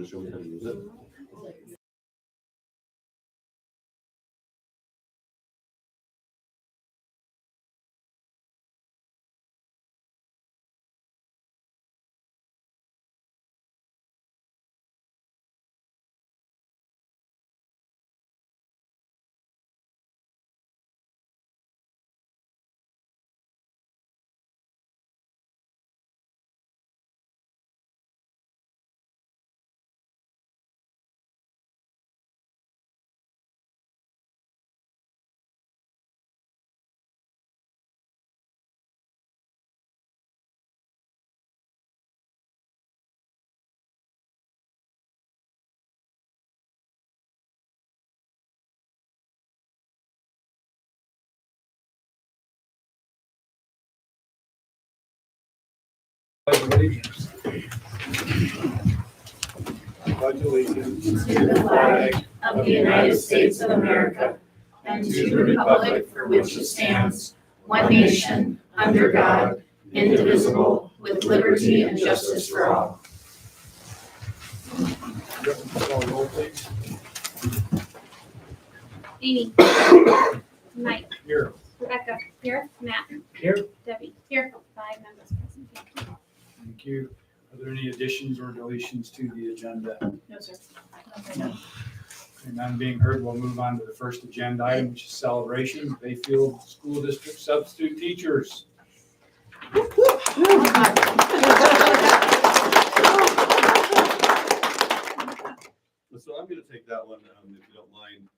going to show me how to use it? Allegiance. Pledge allegiance to the flag of the United States of America and to the republic for which it stands, one nation, under God, indivisible, with liberty and justice for all. Amy. Mike. Here. Rebecca. Here. Matt. Here. Debbie. Here. 5 members present. Thank you. Are there any additions or deletions to the agenda? No, sir. And none being heard, we'll move on to the first agenda item, which is celebration, Bayfield School District substitute teachers. So I'm going to take that one, if you don't mind.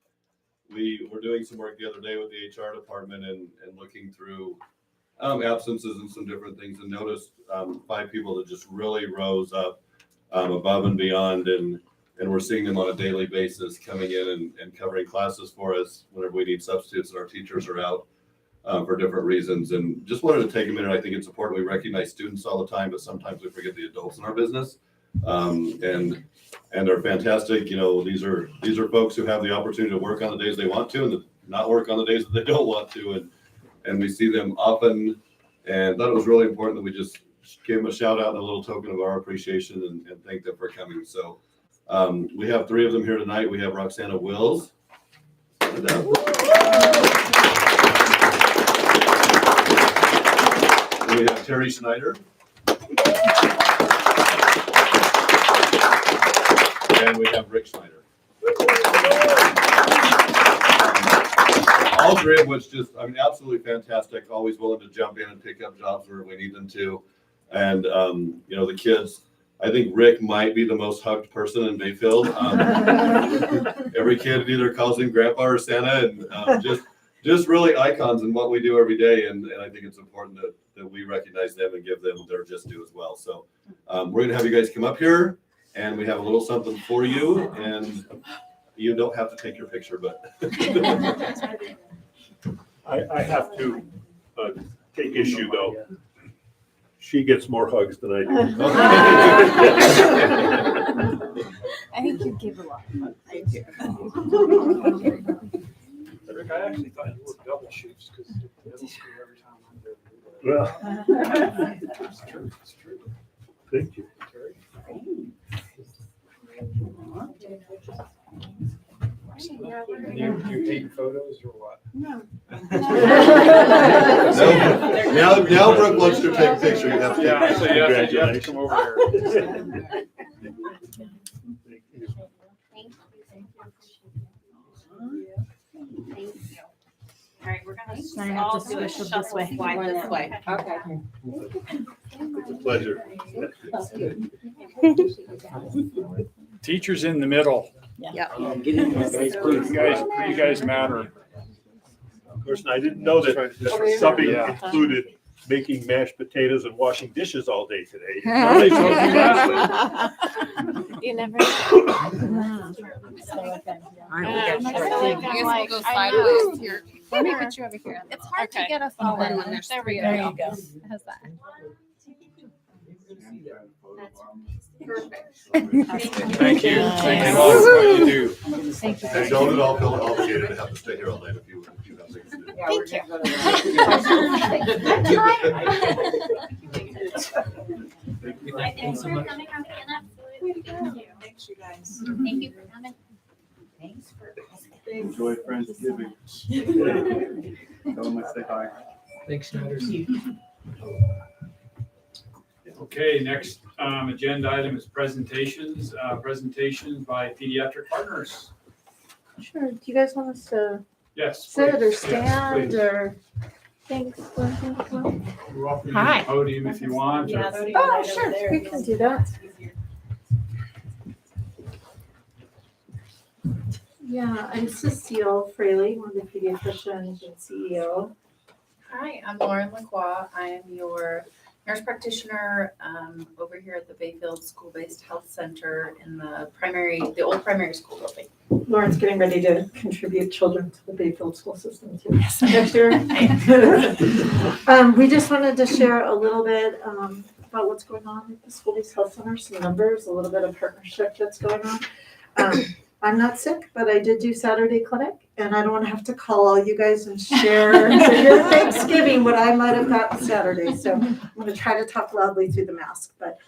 We were doing some work the other day with the HR department and looking through absences and some different things, and noticed 5 people that just really rose up above and beyond, and we're seeing them on a daily basis coming in and covering classes for us whenever we need substitutes and our teachers are out for different reasons. And just wanted to take a minute. I think it's important we recognize students all the time, but sometimes we forget the adults in our business. And they're fantastic. You know, these are folks who have the opportunity to work on the days they want to and not work on the days that they don't want to. And we see them often, and thought it was really important that we just give them a shout out and a little token of our appreciation and thank them for coming. So we have 3 of them here tonight. We have Roxana Wills. We have Terry Schneider. And we have Rick Schneider. All 3 of which just, I mean, absolutely fantastic. Always willing to jump in and pick up jobs where we need them to. And, you know, the kids, I think Rick might be the most hugged person in Bayfield. Every kid either calls him Grandpa or Santa, and just really icons in what we do every day. And I think it's important that we recognize them and give them their just due as well. So we're going to have you guys come up here, and we have a little something for you. And you don't have to take your picture, but I have to take issue, though. She gets more hugs than I do. I think you give a lot. I do. Rick, I actually thought you were double shoots because middle school every time I'm there. Well, It's true. It's true. thank you. Terry? You taking photos or what? No. now Brooke wants to take a picture. You have to Yeah, so you have to Congratulations. come over here. Thank you. All right, we're gonna Sign up all to do a swish shuffle this way. slide this way. Okay. It's a pleasure. Teachers in the middle. Yeah. You guys matter. Of course, and I didn't know that subbing Yeah. included making mashed potatoes and washing dishes all day today. They told you last You never. Sideways here. Let me put you over here. It's hard to Okay. get us all in when there's There we 3 go. of There you. you go. How's that? Perfect. Thank you. Thank you all for what you do. Thank you. And don't at all feel obligated to have to stay here all night if you have things to do. Thank you. Thanks for coming on again. Absolutely. Thank you. much, you guys. Thank you for coming. Thanks for asking. Enjoy Friendsgiving. Tell them I say hi. Thanks, Snyder's. Okay, next agenda item is presentations. Presentations by pediatric partners. Sure. Do you guys want us to Yes. sit or please. stand Yes, or? Thanks. Thanks. please. You're welcome to Hi. use the podium if you want. or- Oh, sure. We can do that. Yeah, I'm Cecile Fraley, one of the pediatricians and CEO. Hi, I'm Lauren Lacroix. I am your nurse practitioner over here at the Bayfield School-Based Health Center in the old primary school building. Lauren's getting ready to contribute children to the Bayfield school system too. Next year. We just wanted to share a little bit about what's going on at the school-based health center, some numbers, a little bit of partnership that's going on. I'm not sick, but I did do Saturday clinic, and I don't want to have to call all you guys and share your Thanksgiving what I might have gotten Saturday. So I'm going to try to talk loudly through the mask. But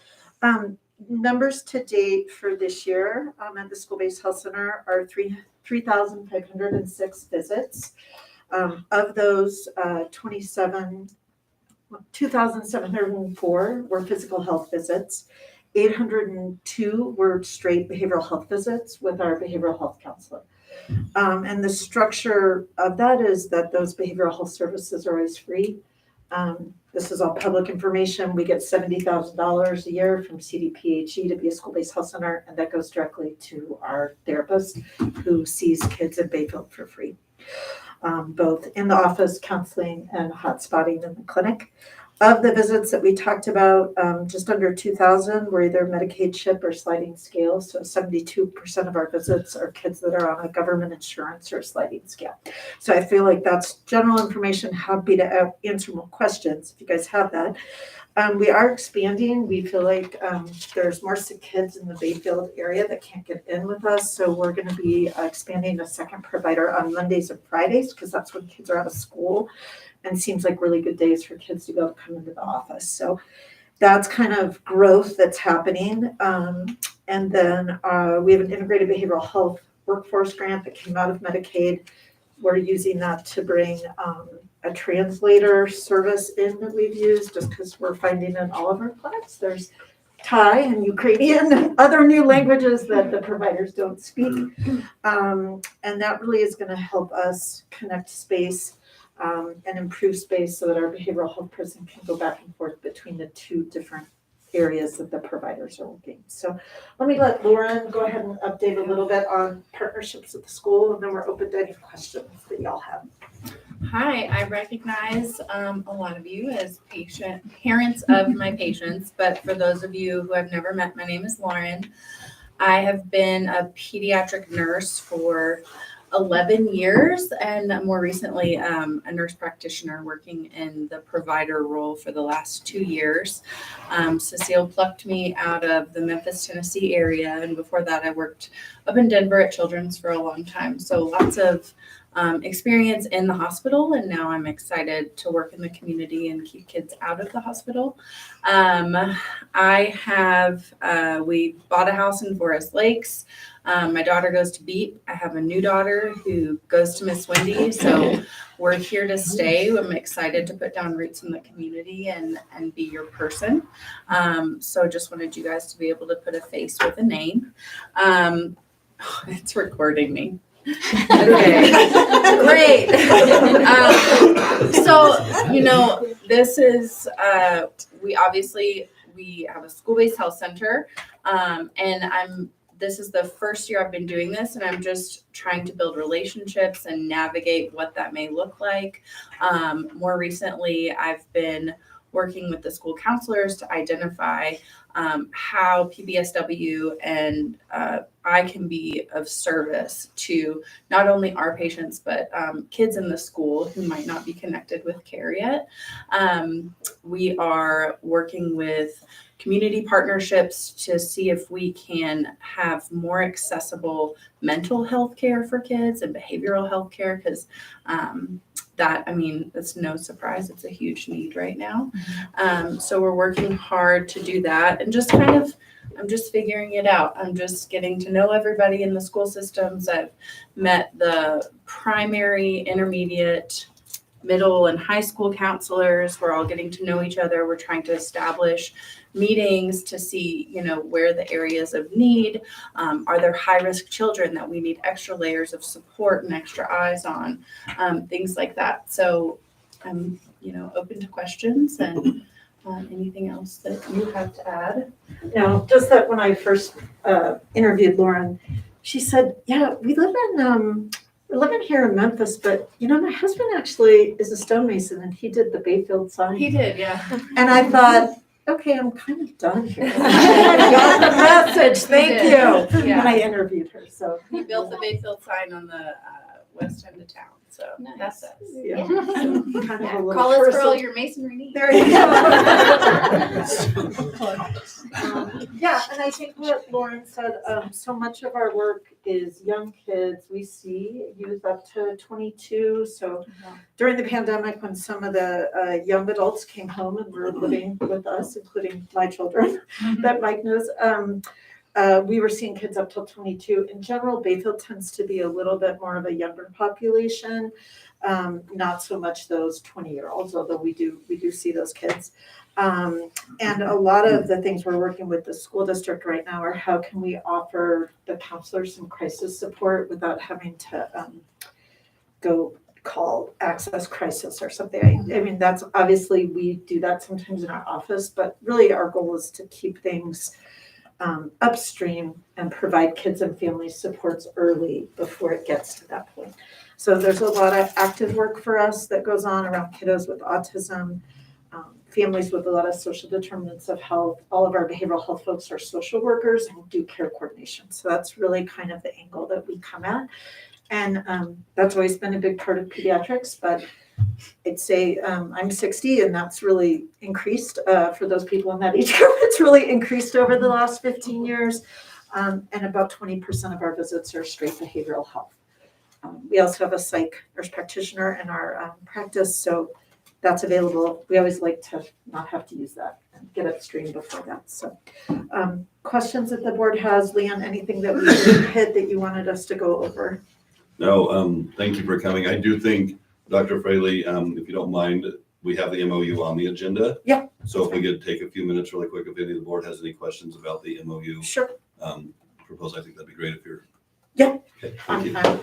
numbers to date for this year at the school-based health center are 3,506 visits. Of those, 2,704 were physical health visits. 802 were straight behavioral health visits with our behavioral health counselor. And the structure of that is that those behavioral health services are always free. This is all public information. We get $70,000 a year from CDPHE to be a school-based health center, and that goes directly to our therapist who sees kids in Bayfield for free, both in the office, counseling, and hotspotting in the clinic. Of the visits that we talked about, just under 2,000 were either Medicaid CHIP or sliding scale. So 72% of our visits are kids that are on a government insurance or sliding scale. So I feel like that's general information. Happy to answer more questions if you guys have that. We are expanding. We feel like there's more sick kids in the Bayfield area that can't get in with us. So we're going to be expanding a second provider on Mondays and Fridays because that's when kids are out of school. And seems like really good days for kids to go come into the office. So that's kind of growth that's happening. And then we have an integrated behavioral health workforce grant that came out of Medicaid. We're using that to bring a translator service in that we've used just because we're finding in all of our clinics there's Thai and Ukrainian and other new languages that the providers don't speak. And that really is going to help us connect space and improve space so that our behavioral health person can go back and forth between the two different areas that the providers are working. So let Lauren go ahead and update a little bit on partnerships at the school, and then we're open to any questions that y'all have. Hi, I recognize a lot of you as parents of my patients, but for those of you who have never met, my name is Lauren. I have been a pediatric nurse for 11 years and more recently a nurse practitioner working in the provider role for the last 2 years. Cecile plucked me out of the Memphis, Tennessee area, and before that I worked up in Denver at Children's for a long time. So lots of experience in the hospital, and now I'm excited to work in the community and keep kids out of the hospital. We bought a house in Forest Lakes. My daughter goes to BEAT. I have a new daughter who goes to Miss Wendy. So we're here to stay. I'm excited to put down roots in the community and be your person. So just wanted you guys to be able to put a face with a name. It's recording me. Okay, great. This is, we have a school-based health center, and this is the first year I've been doing this, and I'm just trying to build relationships and navigate what that may look like. More recently, I've been working with the school counselors to identify how PBSW and I can be of service to not only our patients, but kids in the school who might not be connected with care yet. We are working with community partnerships to see if we can have more accessible mental health care for kids and behavioral health care, because it's no surprise, it's a huge need right now. So we're working hard to do that and just kind of I'm just figuring it out. I'm just getting to know everybody in the school systems. I've met the primary, intermediate, middle and high school counselors. We're all getting to know each other. We're trying to establish meetings to see, where the areas of need. Are there high-risk children that we need extra layers of support and extra eyes on? Things like that. So I'm, open to questions and anything else that you have to add. No, just that when I first interviewed Lauren, she said, yeah, we're living here in Memphis, but my husband actually is a stonemason and he did the Bayfield sign. He did, yeah. And I thought, okay, I'm kind of done here. I got the message, thank He you. did, yeah. When I interviewed her, so. He built the Bayfield sign on the west end of town, so that's us. Yeah. So kind of a little Call us for all personal- your masonry needs. There you go. Yeah, and I think what Lauren said, so much of our work is young kids. We see youth up to 22. So during the pandemic, when some of the young adults came home and were living with us, including my children that Mike knows, we were seeing kids up till 22. In general, Bayfield tends to be a little bit more of a younger population, not so much those 20-year-olds, although we do see those kids. And a lot of the things we're working with the school district right now are how can we offer the counselors some crisis support without having to go call access crisis or something. I mean, that's obviously, we do that sometimes in our office, but really our goal is to keep things upstream and provide kids and families supports early before it gets to that point. So there's a lot of active work for us that goes on around kiddos with autism, families with a lot of social determinants of health. All of our behavioral health folks are social workers and do care coordination. So that's really kind of the angle that we come at. And that's always been a big part of pediatrics, but I'd say I'm 60 and that's really increased for those people in that age group. It's really increased over the last 15 years. And about 20% of our visits are straight behavioral health. We also have a psych nurse practitioner in our practice, so that's available. We always like to not have to use that and get upstream before that. So questions that the board has, Leanne, anything that we didn't hit that you wanted us to go over? No, thank you for coming. I do think, Dr. Fraley, if you don't mind, we have the MOU on the agenda. Yeah. So if we could take a few minutes really quick, if any of the board has any questions about the MOU Sure. proposed, I think that'd be great if you're. Yeah. Okay, thank you. I'm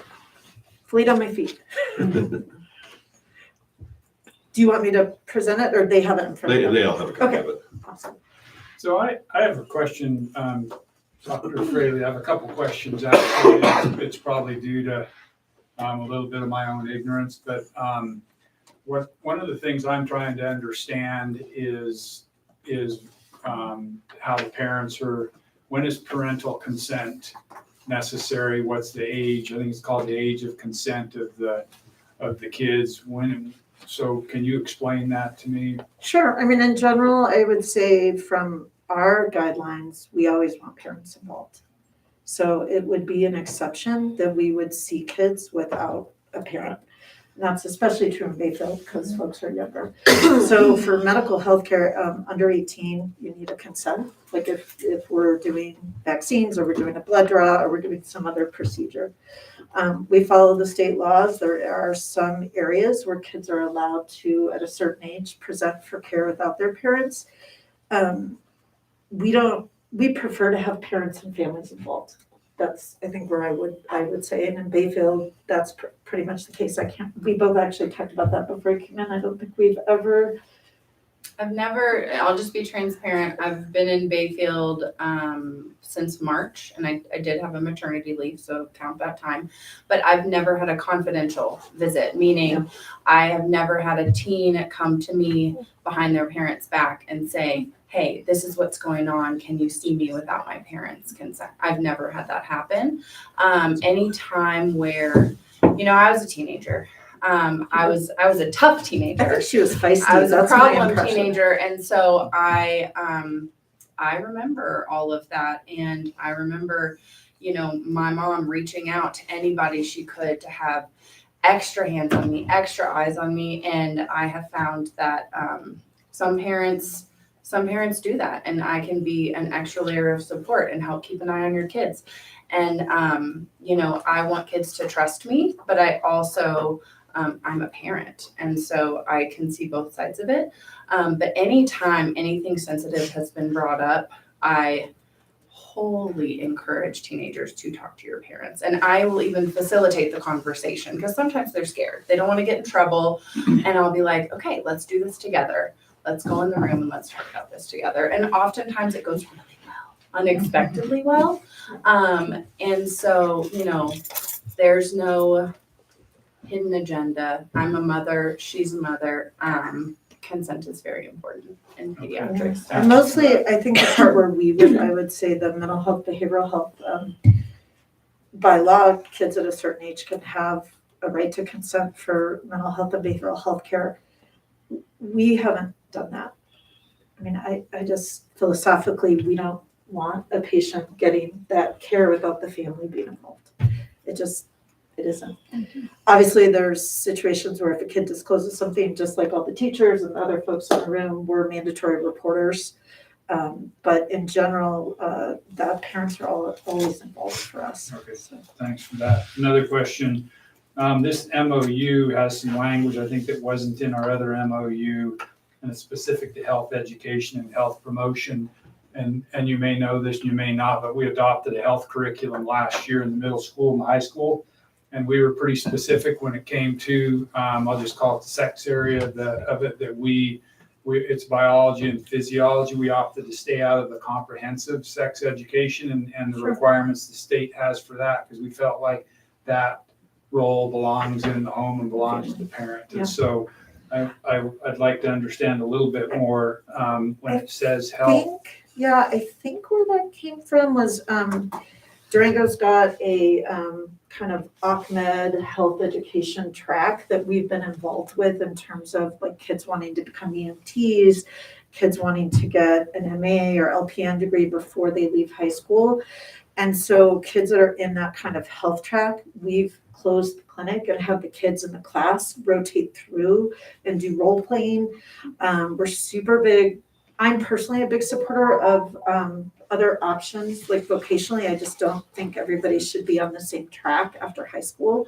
fleet on my feet. Do you want me to present it or they have it in front of them? They all have a copy Okay. of it. Awesome. So I have a question, Dr. Fraley, I have a couple questions actually. It's probably due to a little bit of my own ignorance, but one of the things I'm trying to understand is how the parents are, when is parental consent necessary? What's the age? I think it's called the age of consent of the kids. So can you explain that to me? Sure. I mean, in general, I would say from our guidelines, we always want parents involved. So it would be an exception that we would see kids without a parent. And that's especially true in Bayfield because folks are younger. So for medical health care, under 18, you need a consent. Like if we're doing vaccines or we're doing a blood draw or we're doing some other procedure. We follow the state laws. There are some areas where kids are allowed to, at a certain age, present for care without their parents. We prefer to have parents and families involved. That's, I think, where I would say, and in Bayfield, that's pretty much the case. We both actually talked about that before you came in. I don't think we've ever. I'll just be transparent. I've been in Bayfield since March, and I did have a maternity leave, so count that time. But I've never had a confidential visit, meaning I have never had a teen come to me behind their parents' back and say, hey, this is what's going on. Can you see me without my parents' consent? I've never had that happen. Any time where, I was a teenager. I was a tough teenager. I think she was feisty. I was a That's my problem impression. teenager, and so I remember all of that, and I remember, my mom reaching out to anybody she could to have extra hands on me, extra eyes on me, and I have found that some parents some parents do that, and I can be an extra layer of support and help keep an eye on your kids. And, you know, I want kids to trust me, but I also, I'm a parent, and so I can see both sides of it. But anytime anything sensitive has been brought up, I wholly encourage teenagers to talk to your parents. And I will even facilitate the conversation because sometimes they're scared. They don't want to get in trouble. And I'll be like, okay, let's do this together. Let's go in the room and let's talk about this together. And oftentimes it goes really well, unexpectedly well. And so, you know, there's no hidden agenda. I'm a mother, she's a mother. Consent is very important in pediatrics. And mostly, I think the part where I would say the mental health, behavioral health, by law, kids at a certain age can have a right to consent for mental health and behavioral health care. We haven't done that. I mean, I just philosophically, we don't want a patient getting that care without the family being involved. It isn't. Obviously, there's situations where if a kid discloses something, just like all the teachers and other folks in the room, we're mandatory reporters. But in general, the parents are always involved for us. Okay, so thanks for that. Another question. This MOU has some language, I think, that wasn't in our other MOU, and it's specific to health education and health promotion. And you may know this, you may not, but we adopted a health curriculum last year in the middle school and the high school. And we were pretty specific when it came to, I'll just call it the sex area of it, that it's biology and physiology. We opted to stay out of the comprehensive sex education and the requirements the state has for that, because we felt like that role belongs in the home and belongs to the parent. Yeah. And so I'd like to understand a little bit more when it says health. I think where that came from was Durango's got a kind of Ahmed health education track that we've been involved with in terms of like kids wanting to become EMTs, kids wanting to get an MA or LPN degree before they leave high school. And so kids that are in that kind of health track, we've closed the clinic and have the kids in the class rotate through and do role playing. We're super big. I'm personally a big supporter of other options, like vocationally. I just don't think everybody should be on the same track after high school.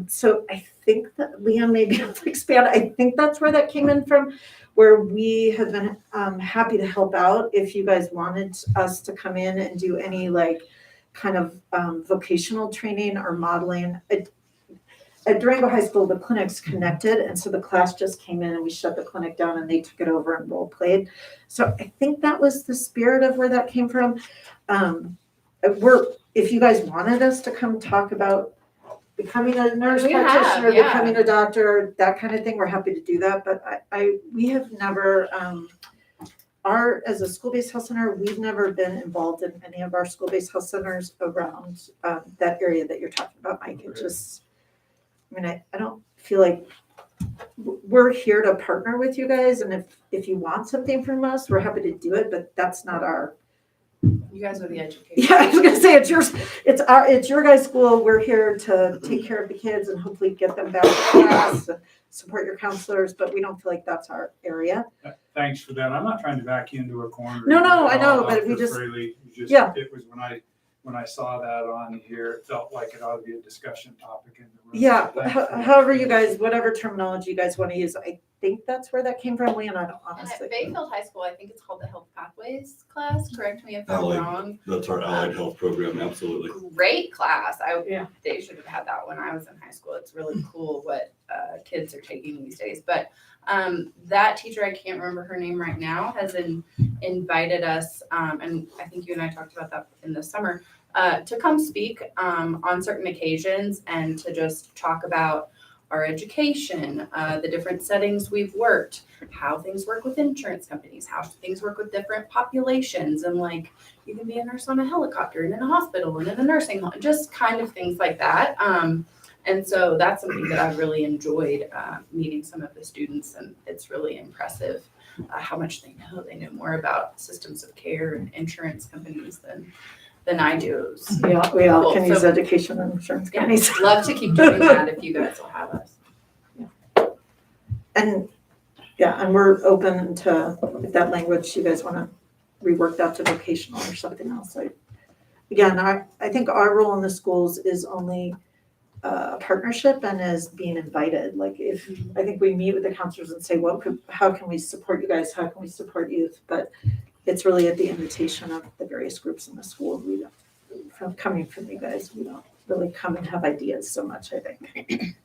So I think that Leon may be able to expand. I think that's where that came in from, where we have been happy to help out if you guys wanted us to come in and do any like kind of vocational training or modeling. At Durango High School, the clinic's connected, and so the class just came in and we shut the clinic down and they took it over and role played. So I think that was the spirit of where that came from. If you guys wanted us to come talk about becoming a nurse practitioner, becoming a doctor, that kind of thing, we're happy to do that. But we have never, as a school-based health center, we've never been involved in any of our school-based health centers around that area that you're talking about, Mike. It just, I don't feel like we're here to partner with you guys, and if you want something from us, we're happy to do it, but that's not our. You guys are the educators. Yeah, I was gonna say it's your guys' school. We're here to take care of the kids and hopefully get them back to class, and support your counselors, but we don't feel like that's our area. Thanks for that. I'm not trying to back you into a corner. No, I know, but we Dr. just. Fraley, Yeah. It was when I saw that on here, it felt like it ought to be a discussion topic in the room. Yeah, So thanks for- however you guys, whatever terminology you guys want to use, I think that's where that came from, Leon. I don't And honestly. at Bayfield High School, I think it's called the Health Pathways class. Correct me if I'm Allied. wrong. That's our allied health program, absolutely. Great class. Yeah. They should have had that when I was in high school. It's really cool what kids are taking these days. But that teacher, I can't remember her name right now, has invited us, and I think you and I talked about that in the summer, to come speak on certain occasions and to just talk about our education, the different settings we've worked, how things work with insurance companies, how things work with different populations, and like you can be a nurse on a helicopter and in a hospital and in a nursing home, just kind of things like that. And so that's something that I've really enjoyed meeting some of the students, and it's really impressive how much they know. They know more about systems of care and insurance companies than I do. Yeah, we all Cool. can use So- education and insurance Yeah, companies. love to keep doing that if you guys will have us. And Yeah, and we're open to, if that language, you guys wanna rework that to vocational or something else. Again, I think our role in the schools is only a partnership and is being invited. Like if, I think we meet with the counselors and say, how can we support you guys? How can we support youth? But it's really at the invitation of the various groups in the school. We don't, coming from you guys, we don't really come and have ideas so much, I think.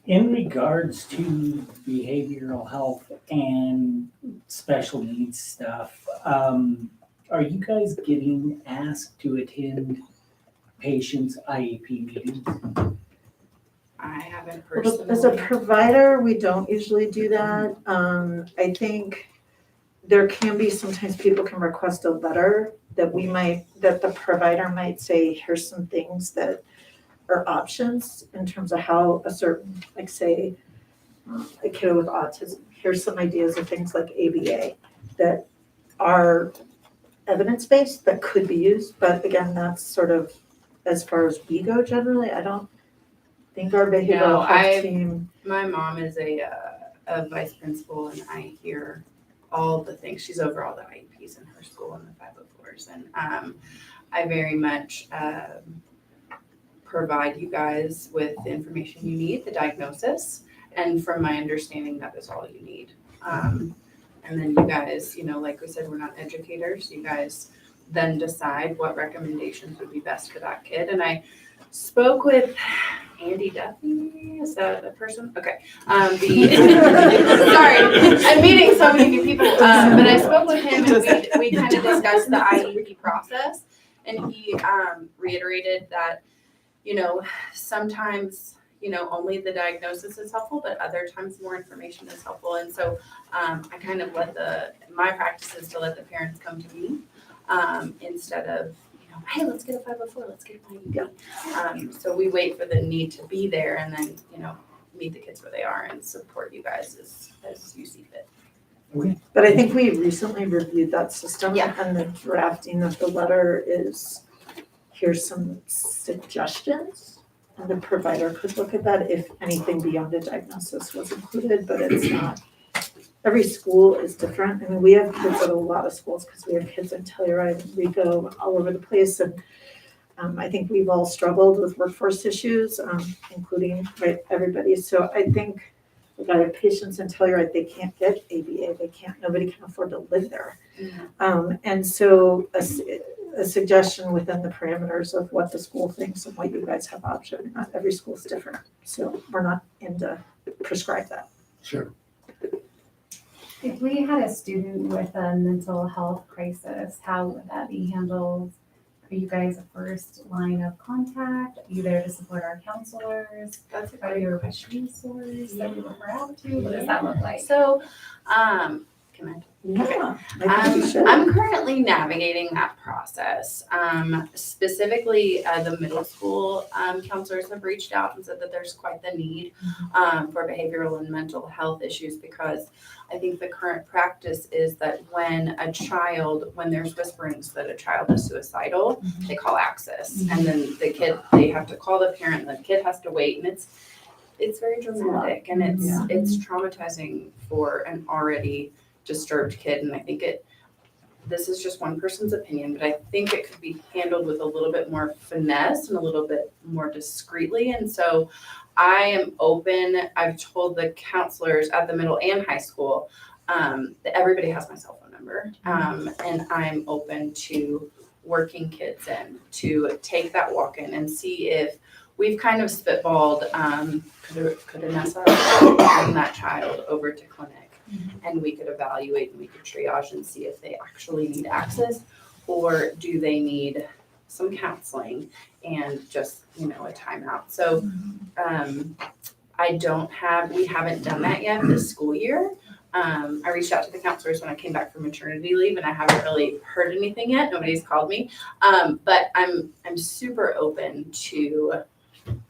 In regards to behavioral health and special needs stuff, are you guys getting asked to attend patients' IEP meetings? I haven't As a personally. provider, we don't usually do that. I think there can be, sometimes people can request a letter that that the provider might say, here's some things that are options in terms of how a certain, like say, a kid with autism, here's some ideas of things like ABA that are evidence-based that could be used, but again, that's sort of, as far as we go generally, I don't think our behavioral health team. My mom is a vice principal, and I hear all the things. She's over all the IEPs in her school and the 504s, and I very much provide you guys with the information you need, the diagnosis, and from my understanding, that is all you need. And then you guys, like we said, we're not educators. You guys then decide what recommendations would be best for that kid. And I spoke with Andy Duffy. Is that a person? Okay. Sorry, I'm meeting so many new people. But I spoke with him, and we kind of discussed the IEP process, and he reiterated that, sometimes, only the diagnosis is helpful, but other times more information is helpful. And so I kind of my practice is to let the parents come to me instead of, hey, let's get a 504, let's get an IEP. So we wait for the need to be there and then, meet the kids where they are and support you guys as you see fit. But I think we recently reviewed that system. Yeah. And the drafting of the letter is, here's some suggestions. And the provider could look at that if anything beyond a diagnosis was included, but it's not. Every school is different. I mean, we have kids at a lot of schools because we have kids in Telluride and Rico all over the place. And I think we've all struggled with workforce issues, including everybody. So I think if I have patients in Telluride, they can't get ABA. Nobody can afford to live there. Mm-hmm. And so a suggestion within the parameters of what the school thinks and what you guys have option. Not every school is different. So we're not in to prescribe that. Sure. If we had a student with a mental health crisis, how would that be handled? Are you guys a first line of contact? Are you there to support our counselors? That's a Are great you a question. resource that we refer out to? What does that look like? So, can I? Yeah, I think you should. I'm currently navigating that process. Specifically, the middle school counselors have reached out and said that there's quite the need for behavioral and mental health issues, because I think the current practice is that when there's whisperings that a child is suicidal, they call access, and then they have to call the parent, and the kid has to wait, and it's very dramatic, and it's traumatizing for an already disturbed kid. And I think this is just one person's opinion, but I think it could be handled with a little bit more finesse and a little bit more discreetly. And so I am open. I've told the counselors at the middle and high school that everybody has my cell phone number, and I'm open to working kids in to take that walk in and see if we've kind of spitballed, could Anessa bring that child over to clinic, and we could evaluate and we could triage and see if they actually need access, or do they need some counseling and just, a timeout. So we haven't done that yet this school year. I reached out to the counselors when I came back from maternity leave, and I haven't really heard anything yet. Nobody's called me. But I'm super open to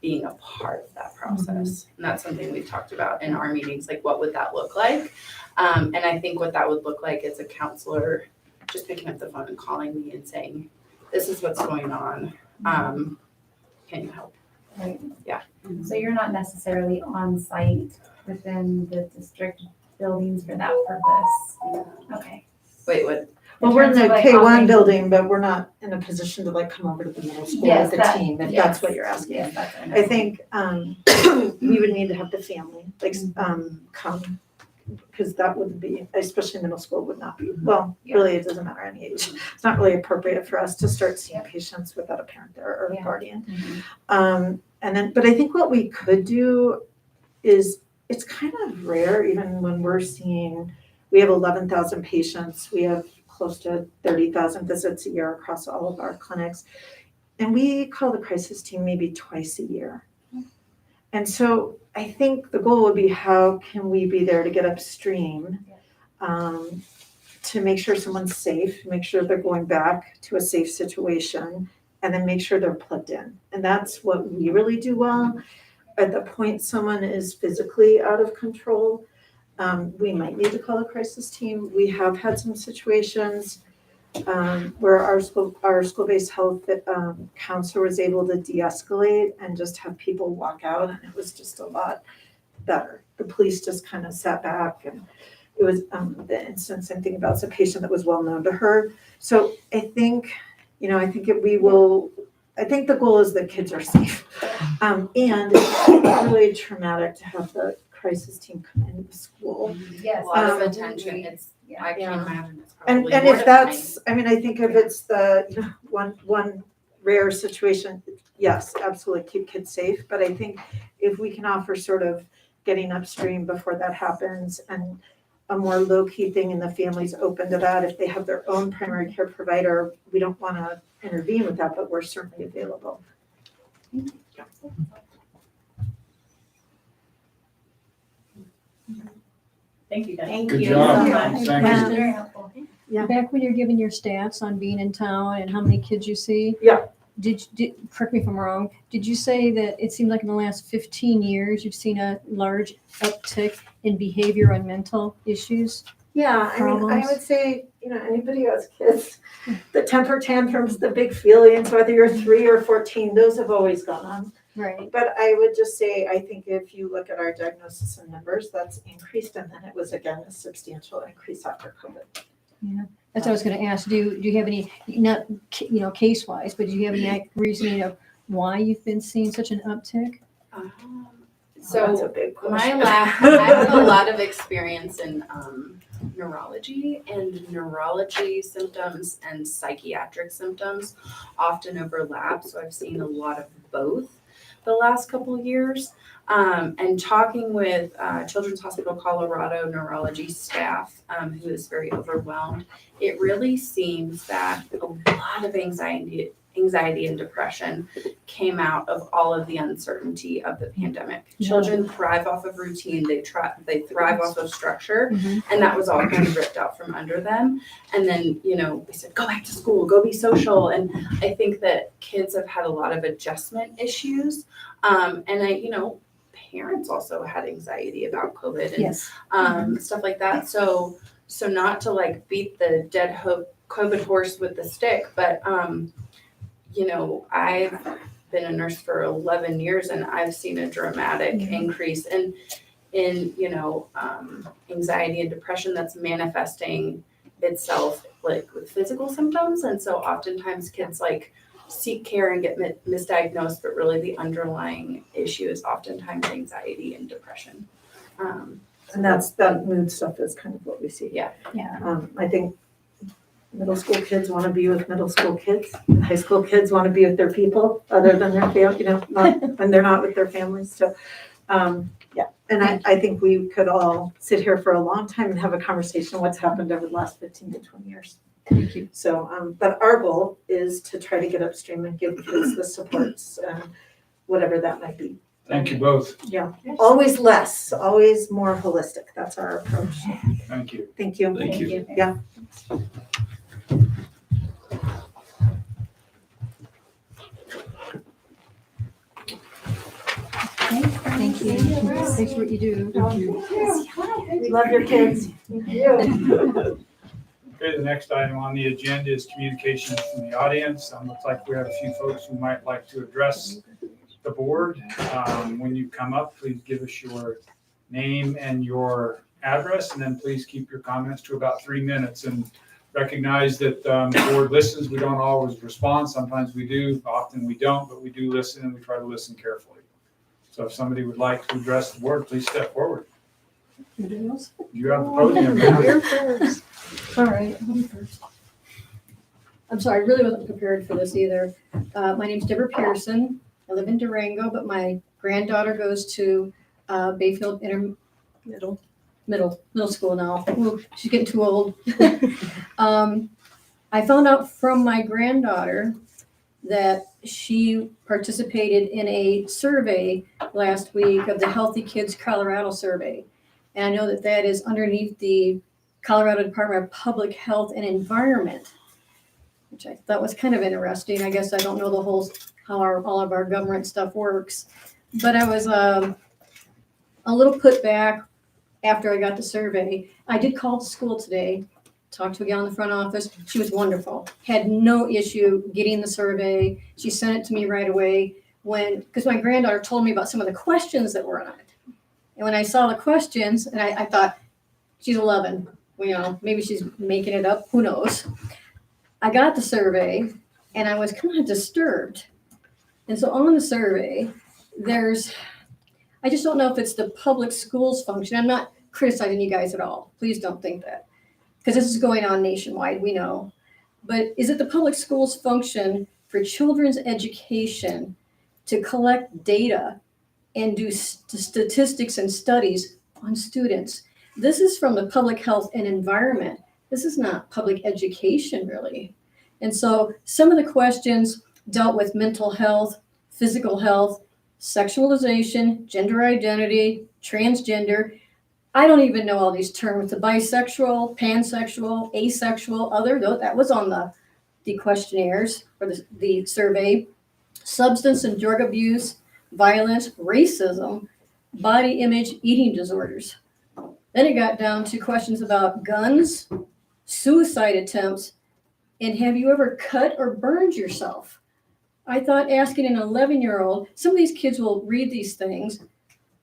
being a part of that process. And that's something we've talked about in our meetings, like what would that look like? And I think what that would look like is a counselor just picking up the phone and calling me and saying, this is what's going on. Can you help? Right. Yeah. So you're not necessarily on site within the district buildings for that purpose? Okay. Wait, what? Well, we're in terms the of, like, K1 operating- building, but we're not in a position to like come over to the middle school Yes, with the that- team, if yes. that's what you're asking. Yes, that's what I think we would need to have the family, like, come, because that wouldn't be, especially middle school would not be, well, Yeah. really, it doesn't matter any age. It's not really appropriate for us to start seeing patients without a parent there or a Yeah. guardian. Mhm. And then, but I think what we could do is, it's kind of rare, even when we're seeing, we have 11,000 patients, we have close to 30,000 visits a year across all of our clinics. And we call the crisis team maybe twice a year. And so I think the goal would be, how can we be there to get upstream, to make sure someone's safe, make sure they're going back to a safe situation, and then make sure they're plugged in. And that's what we really do well. At the point someone is physically out of control, we might need to call a crisis team. We have had some situations where our school-based health counselor was able to de-escalate and just have people walk out, and it was just a lot better. The police just kind of sat back, and it was the instance I'm thinking about is a patient that was well known to her. So I think, I think I think the goal is that kids are safe. And it's really traumatic to have the crisis team come into the school. Yes. A lot of Um, attention, I Yeah. can't imagine it's And probably if mortifying. that's, I think if it's the, one rare situation, yes, absolutely keep kids safe. But I think if we can offer sort of getting upstream before that happens, and a more low-key thing, and the family's open to that, if they have their own primary care provider, we don't want to intervene with that, but we're certainly available. Thank you guys. Thank Good you job. so much. Thank Yeah. you. Very helpful. Yeah. Back when you're giving your stats on being in town and how many kids you see. Yeah. Correct me if I'm wrong, did you say that it seemed like in the last 15 years, you've seen a large uptick in behavior and mental issues? Yeah, I Problems? would say, anybody who has kids, the temper tantrums, the big feelings, whether you're 3 or 14, those have always gone on. Right. But I would just say, I think if you look at our diagnosis and numbers, that's increased, and then it was again a substantial increase after COVID. That's what I was gonna ask. Do you have any, not, case-wise, but do you have any reasoning of why you've been seeing such an uptick? That's a So big my question. I have a lot of experience in neurology, and neurology symptoms and psychiatric symptoms often overlap. So I've seen a lot of both the last couple of years. And talking with Children's Hospital Colorado neurology staff, who is very overwhelmed, it really seems that a lot of anxiety and depression came out of all of the uncertainty of the pandemic. Yeah. Children thrive off of routine, they thrive off of structure, Mhm. and that was all kind of ripped out from under them. And then, they said, go back to school, go be social. And I think that kids have had a lot of adjustment issues. And parents also had anxiety about COVID and Yes. stuff like that. So not to like beat the dead COVID horse with the stick, but I've been a nurse for 11 years, and I've seen a dramatic increase in anxiety and depression that's manifesting itself like with physical symptoms. And so oftentimes kids like seek care and get misdiagnosed, but really the underlying issue is oftentimes anxiety and depression. And that mood stuff is kind of what we see. Yeah. I think middle school kids want to be with middle school kids. And high school kids want to be with their people other than their family, when they're not with their families. So, yeah. And I think we could all sit here for a long time and have a conversation what's happened over the last 15 to 20 years. Thank you. So, but our goal is to try to get upstream and give kids the supports, whatever that might be. Thank you both. Yeah, always less, always more holistic. That's our approach. Thank you. Thank you. Thank you. Yeah. Thank you. Thanks for what you do. We love your kids. Thank you. Okay, the next item on the agenda is communications from the audience. Looks like we have a few folks who might like to address the board. When you come up, please give us your name and your address, and then please keep your comments to about 3 minutes. And recognize that the board listens. We don't always respond. Sometimes we do, often we don't, but we do listen, and we try to listen carefully. So if somebody would like to address the board, please step forward. You have the podium now. You're first. All right, I'll be first. I'm sorry, I really wasn't prepared for this either. My name's Deborah Pearson. I live in Durango, but my granddaughter goes to Bayfield middle school now. Ooh, she's getting too old. I found out from my granddaughter that she participated in a survey last week of the Healthy Kids Colorado survey. And I know that that is underneath the Colorado Department of Public Health and Environment, which I thought was kind of interesting. I guess I don't know the whole, how all of our government stuff works. But I was a little put back after I got the survey. I did call the school today, talked to a gal in the front office. She was wonderful. Had no issue getting the survey. She sent it to me right away because my granddaughter told me about some of the questions that were on it. And when I saw the questions, and I thought, she's 11, maybe she's making it up, who knows. I got the survey and I was kind of disturbed. And so on the survey, I just don't know if it's the public schools function. I'm not criticizing you guys at all. Please don't think that. Because this is going on nationwide, we know. But is it the public schools function for children's education to collect data and do statistics and studies on students? This is from the public health and environment. This is not public education, really. And so some of the questions dealt with mental health, physical health, sexualization, gender identity, transgender. I don't even know all these terms. The bisexual, pansexual, asexual, other, that was on the questionnaires or the survey. Substance and drug abuse, violence, racism, body image, eating disorders. Then it got down to questions about guns, suicide attempts, and have you ever cut or burned yourself? I thought asking an 11-year-old, some of these kids will read these things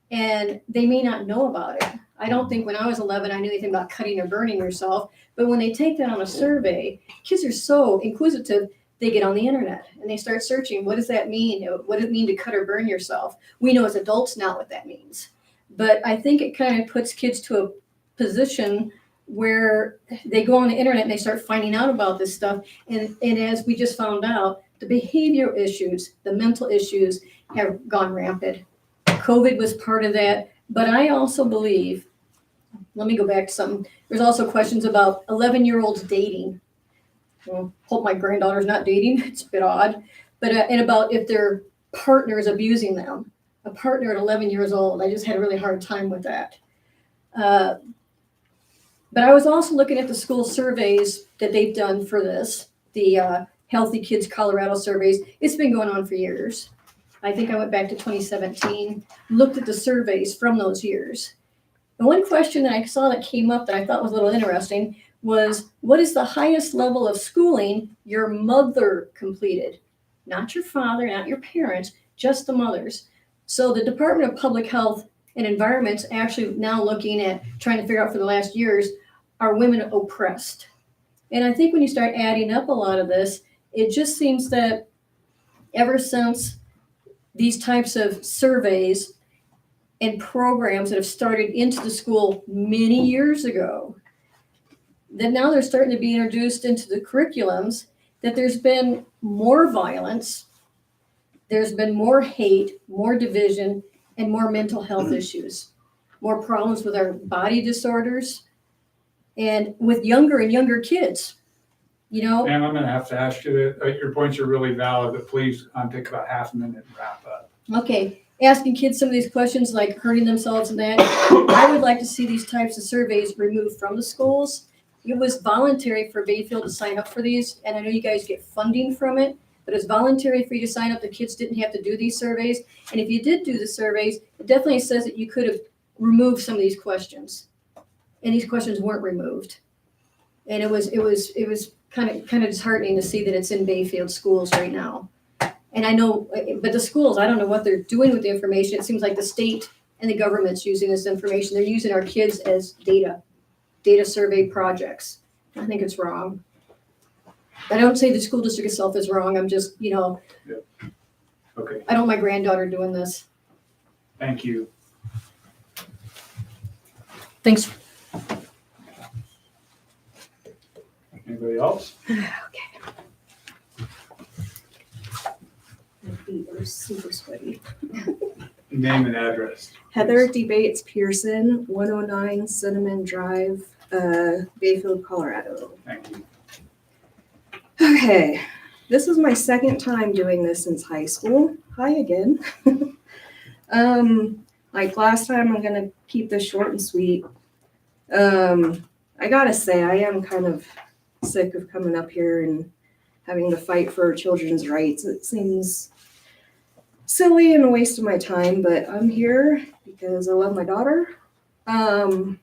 and they may not know about it. I don't think when I was 11, I knew anything about cutting or burning yourself. But when they take that on a survey, kids are so inquisitive, they get on the internet and they start searching. What does that mean? What does it mean to cut or burn yourself? We know as adults now what that means. But I think it kind of puts kids to a position where they go on the internet and they start finding out about this stuff. And as we just found out, the behavioral issues, the mental issues have gone rampant. COVID was part of that. But I also believe, let me go back to something. There's also questions about 11-year-olds dating. Well, hope my granddaughter's not dating. It's a bit odd. But and about if their partner is abusing them. A partner at 11 years old. I just had a really hard time with that. But I was also looking at the school surveys that they've done for this, the Healthy Kids Colorado surveys. It's been going on for years. I think I went back to 2017, looked at the surveys from those years. And one question that I saw that came up that I thought was a little interesting was, what is the highest level of schooling your mother completed? Not your father, not your parents, just the mothers. So the Department of Public Health and Environment's actually now looking at trying to figure out for the last years, are women oppressed? And I think when you start adding up a lot of this, it just seems that ever since these types of surveys and programs that have started into the school many years ago, that now they're starting to be introduced into the curriculums, that there's been more violence, there's been more hate, more division, and more mental health issues, more problems with our body disorders, and with younger and younger kids. Ma'am, I'm going to have to ask you that your points are really valid, but please take about half a minute and wrap up. Okay, asking kids some of these questions like hurting themselves and that. I would like to see these types of surveys removed from the schools. It was voluntary for Bayfield to sign up for these, and I know you guys get funding from it, but it's voluntary for you to sign up. The kids didn't have to do these surveys. And if you did do the surveys, it definitely says that you could have removed some of these questions. And these questions weren't removed. And it was kind of disheartening to see that it's in Bayfield schools right now. And I know, but the schools, I don't know what they're doing with the information. It seems like the state and the government's using this information. They're using our kids as data survey projects. I think it's wrong. I don't say the school district itself is wrong. I'm just, Okay, I don't want my granddaughter doing this. thank you. Thanks. Anybody else? My feet are super sweaty. Name and address. Heather Debates Pearson, 109 Cinnamon Drive, Bayfield, Colorado. Thank you. Okay, this is my second time doing this since high school. Hi again. Like last time, I'm gonna keep this short and sweet. I gotta say, I am kind of sick of coming up here and having to fight for children's rights. It seems silly and a waste of my time, but I'm here because I love my daughter. I'm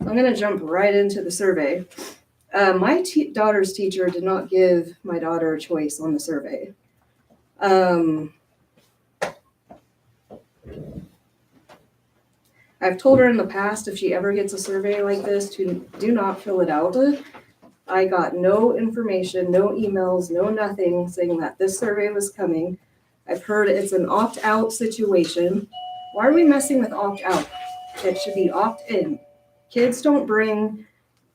gonna jump right into the survey. My daughter's teacher did not give my daughter a choice on the survey. I've told her in the past if she ever gets a survey like this to do not fill it out. I got no information, no emails, no nothing saying that this survey was coming. I've heard it's an opt-out situation. Why are we messing with opt-out? It should be opt-in. Kids don't bring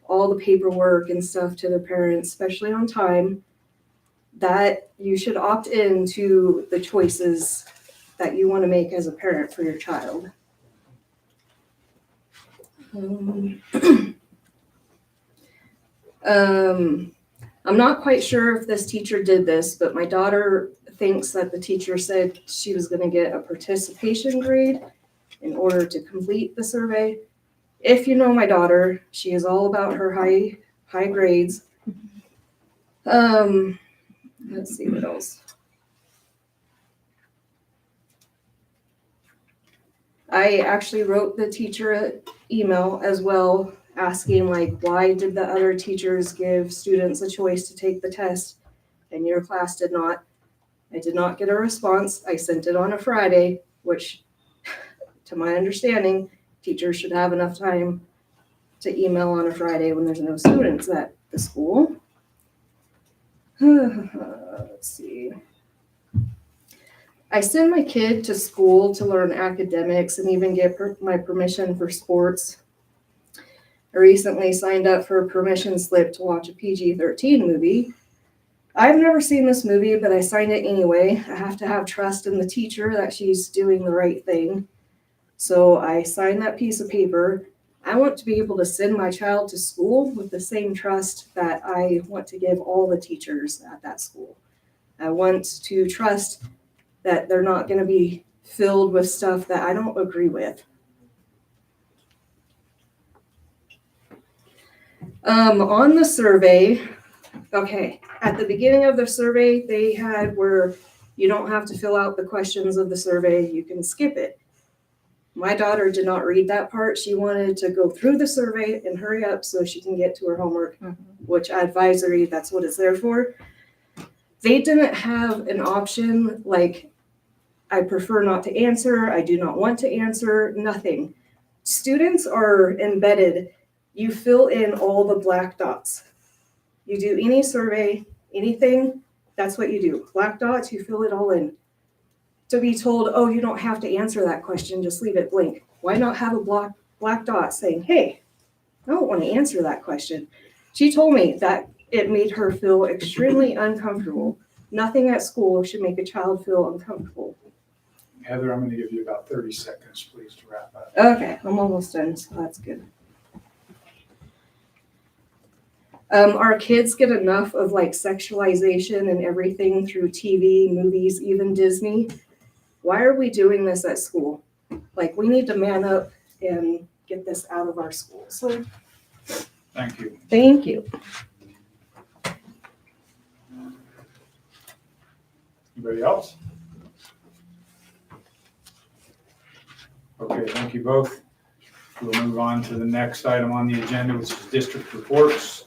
all the paperwork and stuff to their parents, especially on time. That you should opt in to the choices that you want to make as a parent for your child. I'm not quite sure if this teacher did this, but my daughter thinks that the teacher said she was going to get a participation grade in order to complete the survey. If you know my daughter, she is all about her high grades. Let's see what else. I actually wrote the teacher an email as well, asking like, why did the other teachers give students a choice to take the test and your class did not? I did not get a response. I sent it on a Friday, which to my understanding, teachers should have enough time to email on a Friday when there's no students at the school. Let's see. I send my kid to school to learn academics and even get my permission for sports. I recently signed up for a permission slip to watch a PG-13 movie. I've never seen this movie, but I signed it anyway. I have to have trust in the teacher that she's doing the right thing. So I signed that piece of paper. I want to be able to send my child to school with the same trust that I want to give all the teachers at that school. I want to trust that they're not going to be filled with stuff that I don't agree with. On the survey, okay, at the beginning of the survey, they had where you don't have to fill out the questions of the survey, you can skip it. My daughter did not read that part. She wanted to go through the survey and hurry up so she can get to her homework, which advisory, that's what it's there for. They didn't have an option like, I prefer not to answer, I do not want to answer, nothing. Students are embedded. You fill in all the black dots. You do any survey, anything, that's what you do. Black dots, you fill it all in. To be told, oh, you don't have to answer that question, just leave it blank. Why not have a black dot saying, hey, I don't want to answer that question. She told me that it made her feel extremely uncomfortable. Nothing at school should make a child feel uncomfortable. Heather, I'm going to give you about 30 seconds, please, to wrap up. Okay, I'm almost done, so that's good. Our kids get enough of like sexualization and everything through TV, movies, even Disney. Why are we doing this at school? Like, we need to man up and get this out of our schools. So, Thank you. thank you. Anybody else? Okay, thank you both. We'll move on to the next item on the agenda, which is district reports.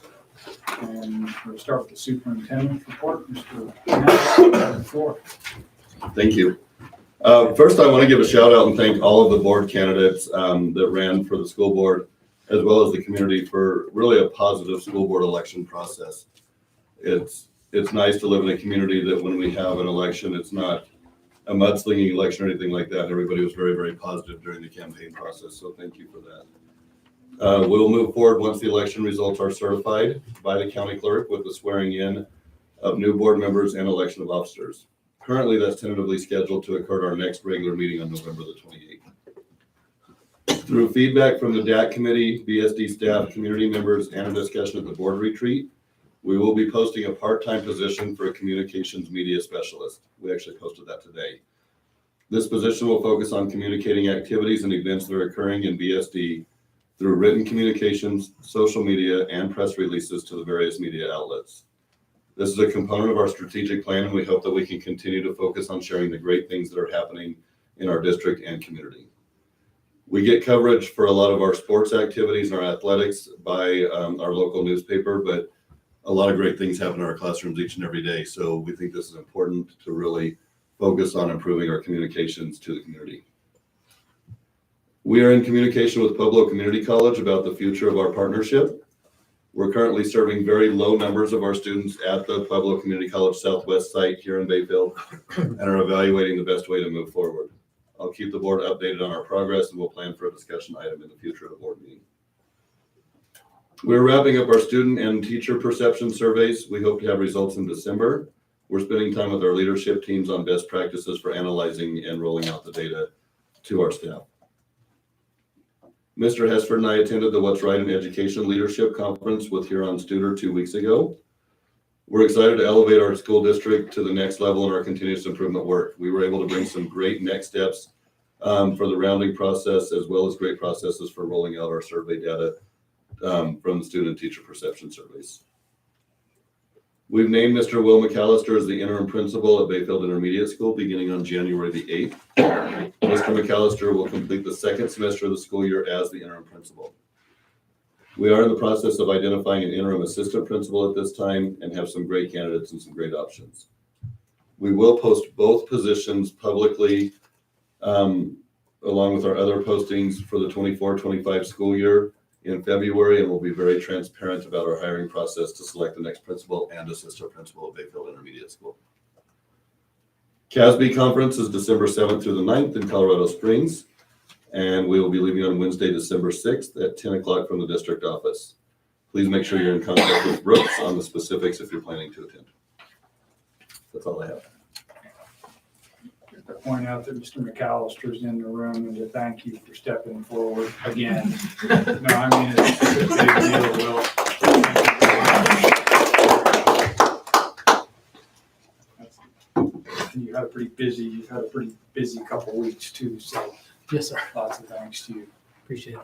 And we'll start with the superintendent's report, Mr. Knapp, floor. Thank you. First, I want to give a shout out and thank all of the board candidates that ran for the school board, as well as the community, for really a positive school board election process. It's nice to live in a community that when we have an election, it's not a mudslinging election or anything like that. Everybody was very, very positive during the campaign process, so thank you for that. We'll move forward once the election results are certified by the county clerk with the swearing in of new board members and election of officers. Currently, that's tentatively scheduled to occur at our next regular meeting on November the 28th. Through feedback from the DAC committee, BSD staff, community members, and a discussion at the board retreat, we will be posting a part-time position for a communications media specialist. We actually posted that today. This position will focus on communicating activities and events that are occurring in BSD through written communications, social media, and press releases to the various media outlets. This is a component of our strategic plan, and we hope that we can continue to focus on sharing the great things that are happening in our district and community. We get coverage for a lot of our sports activities and our athletics by our local newspaper, but a lot of great things happen in our classrooms each and every day. So we think this is important to really focus on improving our communications to the community. We are in communication with Pueblo Community College about the future of our partnership. We're currently serving very low numbers of our students at the Pueblo Community College Southwest site here in Bayfield and are evaluating the best way to move forward. I'll keep the board updated on our progress, and we'll plan for a discussion item in the future of the board meeting. We're wrapping up our student and teacher perception surveys. We hope to have results in December. We're spending time with our leadership teams on best practices for analyzing and rolling out the data to our staff. Mr. Hesford and I attended the What's Right in Education Leadership Conference with Huron Studer 2 weeks ago. We're excited to elevate our school district to the next level in our continuous improvement work. We were able to bring some great next steps for the rounding process, as well as great processes for rolling out our survey data from the student and teacher perception surveys. We've named Mr. Will McAllister as the interim principal at Bayfield Intermediate School beginning on January the 8th. Mr. McAllister will complete the second semester of the school year as the interim principal. We are in the process of identifying an interim assistant principal at this time and have some great candidates and some great options. We will post both positions publicly along with our other postings for the 24-25 school year in February, and we'll be very transparent about our hiring process to select the next principal and assistant principal at Bayfield Intermediate School. CASB conference is December 7th through the 9th in Colorado Springs, and we will be leaving on Wednesday, December 6th at 10 o'clock from the district office. Please make sure you're in contact with Brooks on the specifics if you're planning to attend. That's all I have. To point out that Mr. McAllister's in the room and to thank you for stepping forward again. No, I mean, it's a big deal, Will. And you've had a pretty busy couple of weeks too, so. Yes, sir. Lots of thanks to you. Appreciate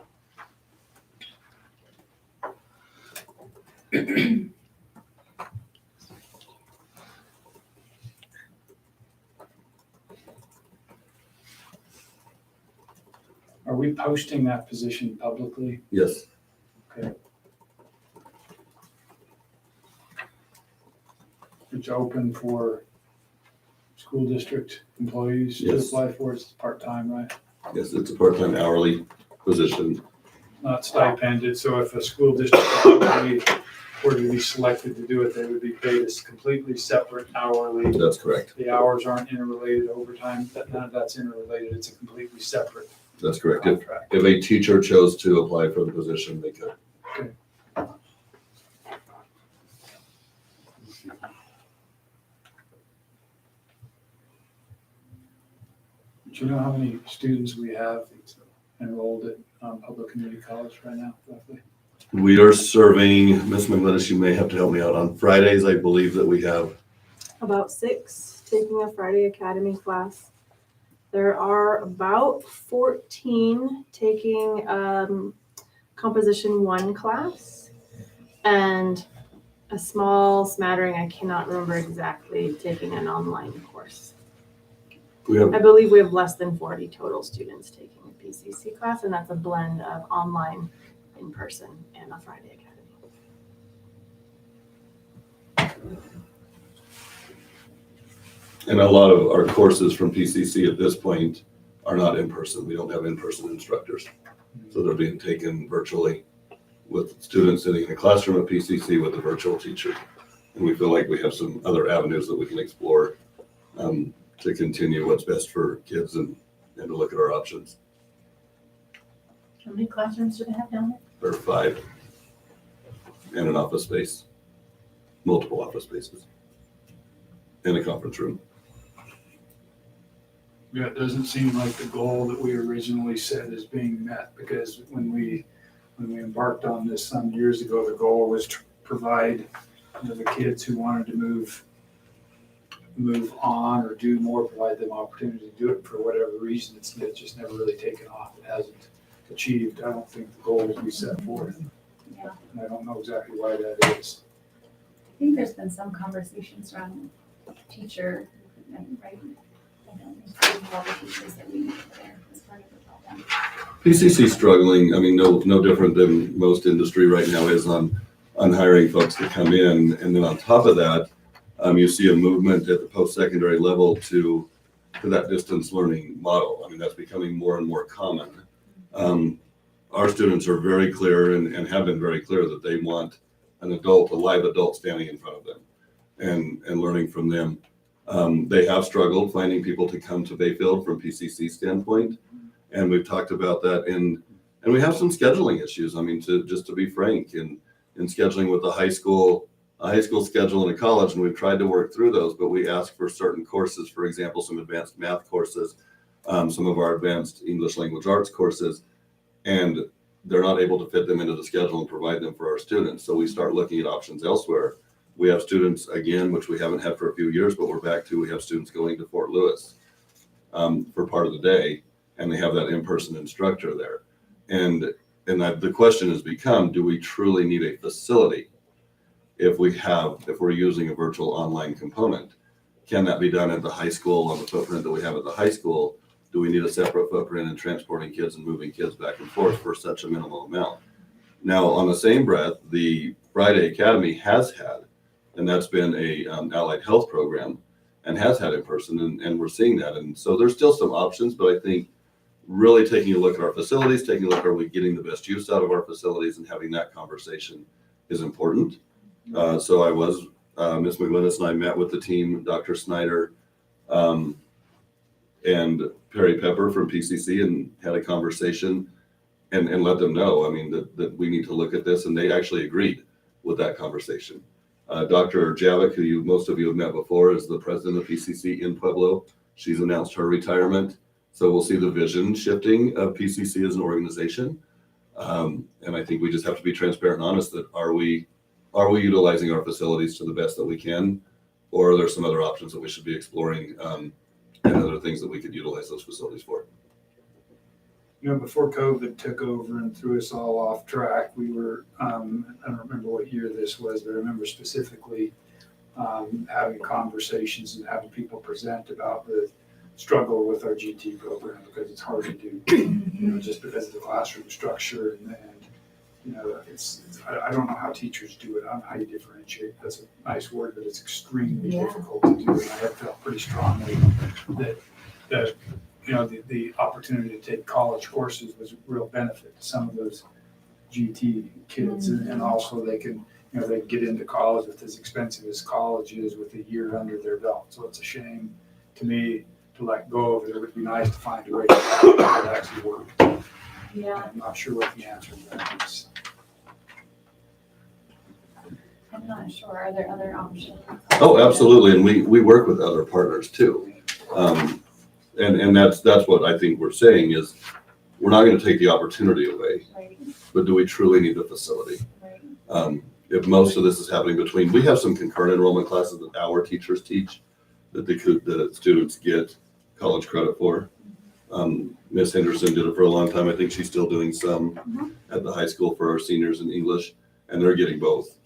it. Are we posting that position publicly? Yes. Okay. It's open for school district employees to Yes. apply for. It's part-time, right? Yes, it's a part-time hourly position. Not stipended, so if a school district employee were to be selected to do it, they would be paid as completely separate hourly. That's correct. The hours aren't interrelated, overtime, none of that's interrelated. It's a completely separate That's correct. If, contract. if a teacher chose to apply for the position, they could. Do you know how many students we have enrolled at Public Community College right now, roughly? We are serving, Ms. McGlinnis, you may have to help me out. On Fridays, I believe that we have About 6 taking a Friday Academy class. There are about 14 taking Composition 1 class and a small smattering, I cannot remember exactly, taking an online course. I believe we have less than 40 total students taking a PCC class, and that's a blend of online, in person, and a Friday Academy. And a lot of our courses from PCC at this point are not in person. We don't have in-person instructors. So they're being taken virtually with students sitting in a classroom at PCC with a virtual teacher. And we feel like we have some other avenues that we can explore to continue what's best for kids and to look at our options. How many classrooms do they have down there? There are 5 and an office space, multiple office spaces, and a conference room. Yeah, it doesn't seem like the goal that we originally set is being met, because when we embarked on this some years ago, the goal was to provide, the kids who wanted to move on or do more, provide them opportunity to do it for whatever reason. It's just never really taken off. It hasn't achieved, I don't think, the goals we set forth. Yeah. And I don't know exactly why that is. I think there's been some conversations around teacher, right? I don't think all the teachers that we need there as part of the program. PCC struggling, I mean, no different than most industry right now is on hiring folks to come in. And then on top of that, you see a movement at the post-secondary level to that distance learning model. I mean, that's becoming more and more common. Our students are very clear and have been very clear that they want an adult, a live adult standing in front of them and learning from them. They have struggled finding people to come to Bayfield from PCC standpoint. And we've talked about that and we have some scheduling issues. I mean, just to be frank, in scheduling with a high school schedule and a college, and we've tried to work through those, but we ask for certain courses, for example, some advanced math courses, some of our advanced English language arts courses, and they're not able to fit them into the schedule and provide them for our students. So we start looking at options elsewhere. We have students, again, which we haven't had for a few years, but we're back to, we have students going to Fort Lewis for part of the day, and they have that in-person instructor there. And the question has become, do we truly need a facility if we're using a virtual online component? Can that be done at the high school on the footprint that we have at the high school? Do we need a separate footprint in transporting kids and moving kids back and forth for such a minimal amount? Now, on the same breath, the Friday Academy has had, and that's been a allied health program and has had in person, and we're seeing that. And so there's still some options, but I think really taking a look at our facilities, taking a look, are we getting the best use out of our facilities, and having that conversation is important. So I was, Ms. McGlinnis and I met with the team, Dr. Snyder, and Perry Pepper from PCC, and had a conversation and let them know, I mean, that we need to look at this, and they actually agreed with that conversation. Dr. Javik, who most of you have met before, is the president of PCC in Pueblo. She's announced her retirement. So we'll see the vision shifting of PCC as an organization. And I think we just have to be transparent and honest that are we utilizing our facilities to the best that we can, or are there some other options that we should be exploring and other things that we could utilize those facilities for? Before COVID took over and threw us all off track, we were, I don't remember what year this was, but I remember specifically having conversations and having people present about the struggle with our GT program, because it's hard to do, just because of the classroom structure and I don't know how teachers do it. I don't know how you differentiate. That's a nice word, but it's extremely difficult to do. And I have felt pretty strongly that the opportunity to take college courses was a real benefit to some of those GT kids, and also they can get into college with as expensive as college is with a year under their belt. So it's a shame to me to let go of it. It would be nice to find a way to actually work. Yeah. I'm not sure what the answer to that is. I'm not sure. Are there other options? Oh, absolutely. And we work with other partners too. And that's what I think we're saying is we're not going to take the opportunity away, Right. but do we truly need the facility? Right. If most of this is happening we have some concurrent enrollment classes that our teachers teach that students get college credit for. Ms. Henderson did it for a long time. I think she's still doing some at the high school for our seniors in English, and they're getting both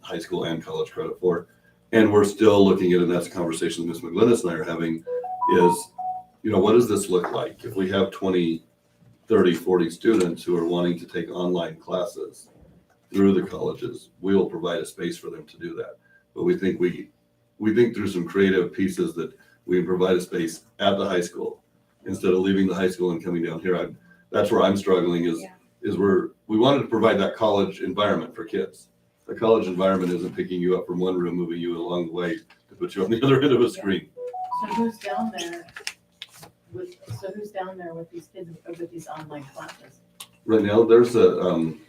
high school and college credit for. And we're still looking at, and that's a conversation Ms. McGlinnis and I are having, is, what does this look like? If we have 20, 30, 40 students who are wanting to take online classes through the colleges, we will provide a space for them to do that. but we think through some creative pieces that we can provide a space at the high school instead of leaving the high school and coming down here. That's where I'm struggling is we wanted to provide that college environment for kids. The college environment isn't picking you up from one room, moving you along the way to put you on the other end of a screen. So who's down there with these kids, with these online classes? Right now, there's an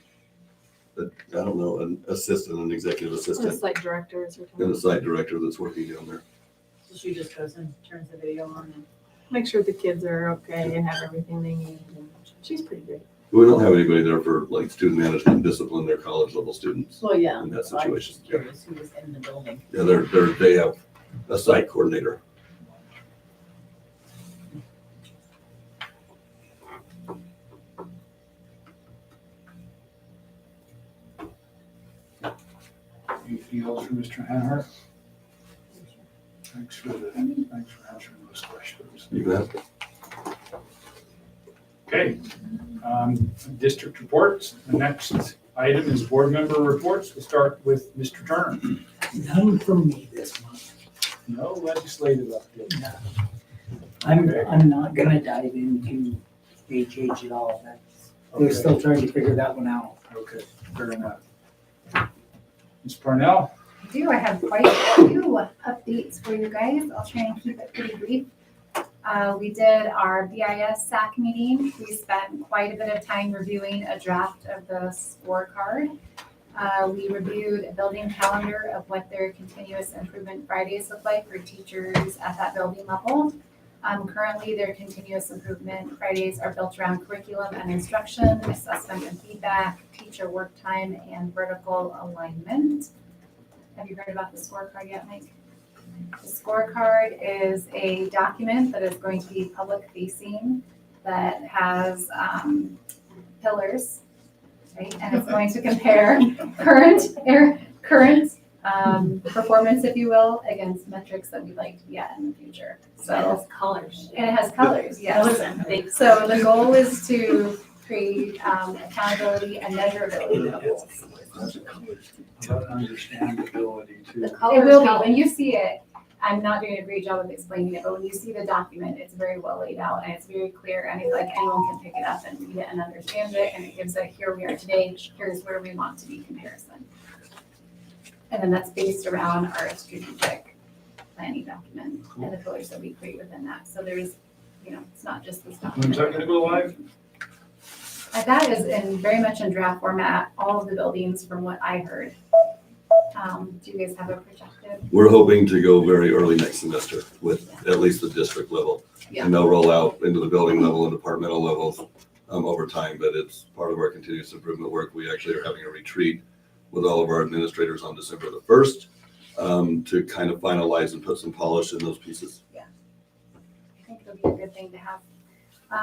assistant, an executive assistant, like directors or and a site director that's working down there. So she just goes and turns the video on and. make sure the kids are okay and have everything they need. She's pretty great. We don't have anybody there for like student management and discipline. They're college level students Well, yeah. in that so I was situation. just curious who was in the building. Yeah, they have a site coordinator. Anything else for Mr. Hanhart? Thanks for answering those questions. You bet. Okay, district reports. The next item is board member reports. We'll start with Mr. Turner. None from me this month. No legislative update. No. I'm not gonna dive into HH at all. They're Okay. still trying to figure that one out. Okay, fair enough. Ms. Parnell? I do. I have quite a few updates for you guys. I'll try and keep it pretty brief. We did our BIS SAC meeting. We spent quite a bit of time reviewing a draft of the scorecard. We reviewed a building calendar of what their continuous improvement Fridays look like for teachers at that building level. Currently, their continuous improvement Fridays are built around curriculum and instruction, assessment and feedback, teacher work time, and vertical alignment. Have you heard about the scorecard yet, Mike? The scorecard is a document that is going to be public facing that has pillars, right? And it's going to compare current performance, if you will, against metrics that we'd like to be at in the future. So it has colors. And it has colors, yes. Colors and big. So the goal is to create accountability and measurability of goals. Understandability too. The It colors will be, help. when you see it, I'm not doing a great job of explaining it, but when you see the document, it's very well laid out and it's very clear and it's like anyone can pick it up and read it and understand it. And it gives a here we are today, here's where we want to be comparison. And then that's based around our strategic planning document and the pillars that we create within that. So there's, it's not just this When's document. that gonna go live? That is very much in draft format, all of the buildings from what I heard. Do you guys have a projected? We're hoping to go very early next semester with at least the district level. Yeah. And they'll roll out into the building level and departmental levels over time, but it's part of our continuous improvement work. We actually are having a retreat with all of our administrators on December the 1st to kind of finalize and put some polish in those pieces. I think it'll be a good thing to have.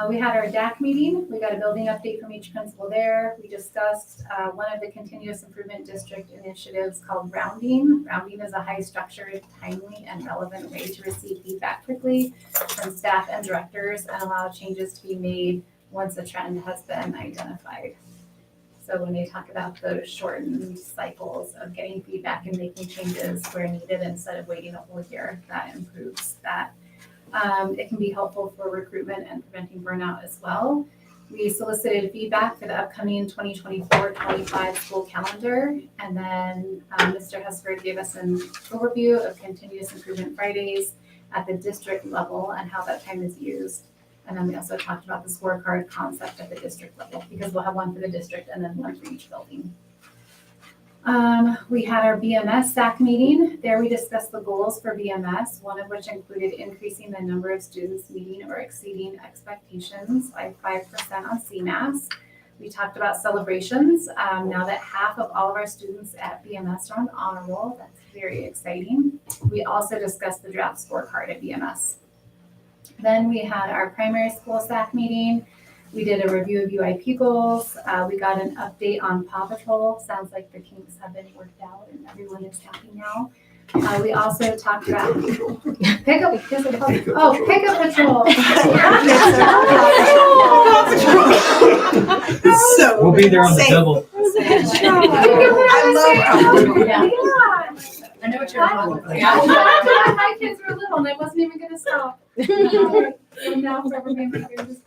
We had our DAC meeting. We got a building update from each principal there. We discussed one of the continuous improvement district initiatives called rounding. Rounding is a high structured, timely, and relevant way to receive feedback quickly from staff and directors and allow changes to be made once a trend has been identified. So when they talk about those shortened cycles of getting feedback and making changes where needed instead of waiting a whole year, that improves that. It can be helpful for recruitment and preventing burnout as well. We solicited feedback for the upcoming 2024-25 school calendar. And then Mr. Hesford gave us an overview of continuous improvement Fridays at the district level and how that time is used. And then we also talked about the scorecard concept at the district level because we'll have one for the district and then one for each building. We had our BMS SAC meeting. There we discussed the goals for BMS, one of which included increasing the number of students meeting or exceeding expectations by 5% on CMAS. We talked about celebrations. Now that half of all of our students at BMS are on honor roll, that's very exciting. We also discussed the draft scorecard at BMS. Then we had our primary school SAC meeting. We did a review of UIP goals. We got an update on PAW Patrol. Sounds like the kinks have been worked out and everyone is happy now. We also talked about Pickup Patrol. So We'll be there on the safe. double. I love I know what you're talking I was trying to when my kids were little and I wasn't even gonna stop. And now forever being my favorite.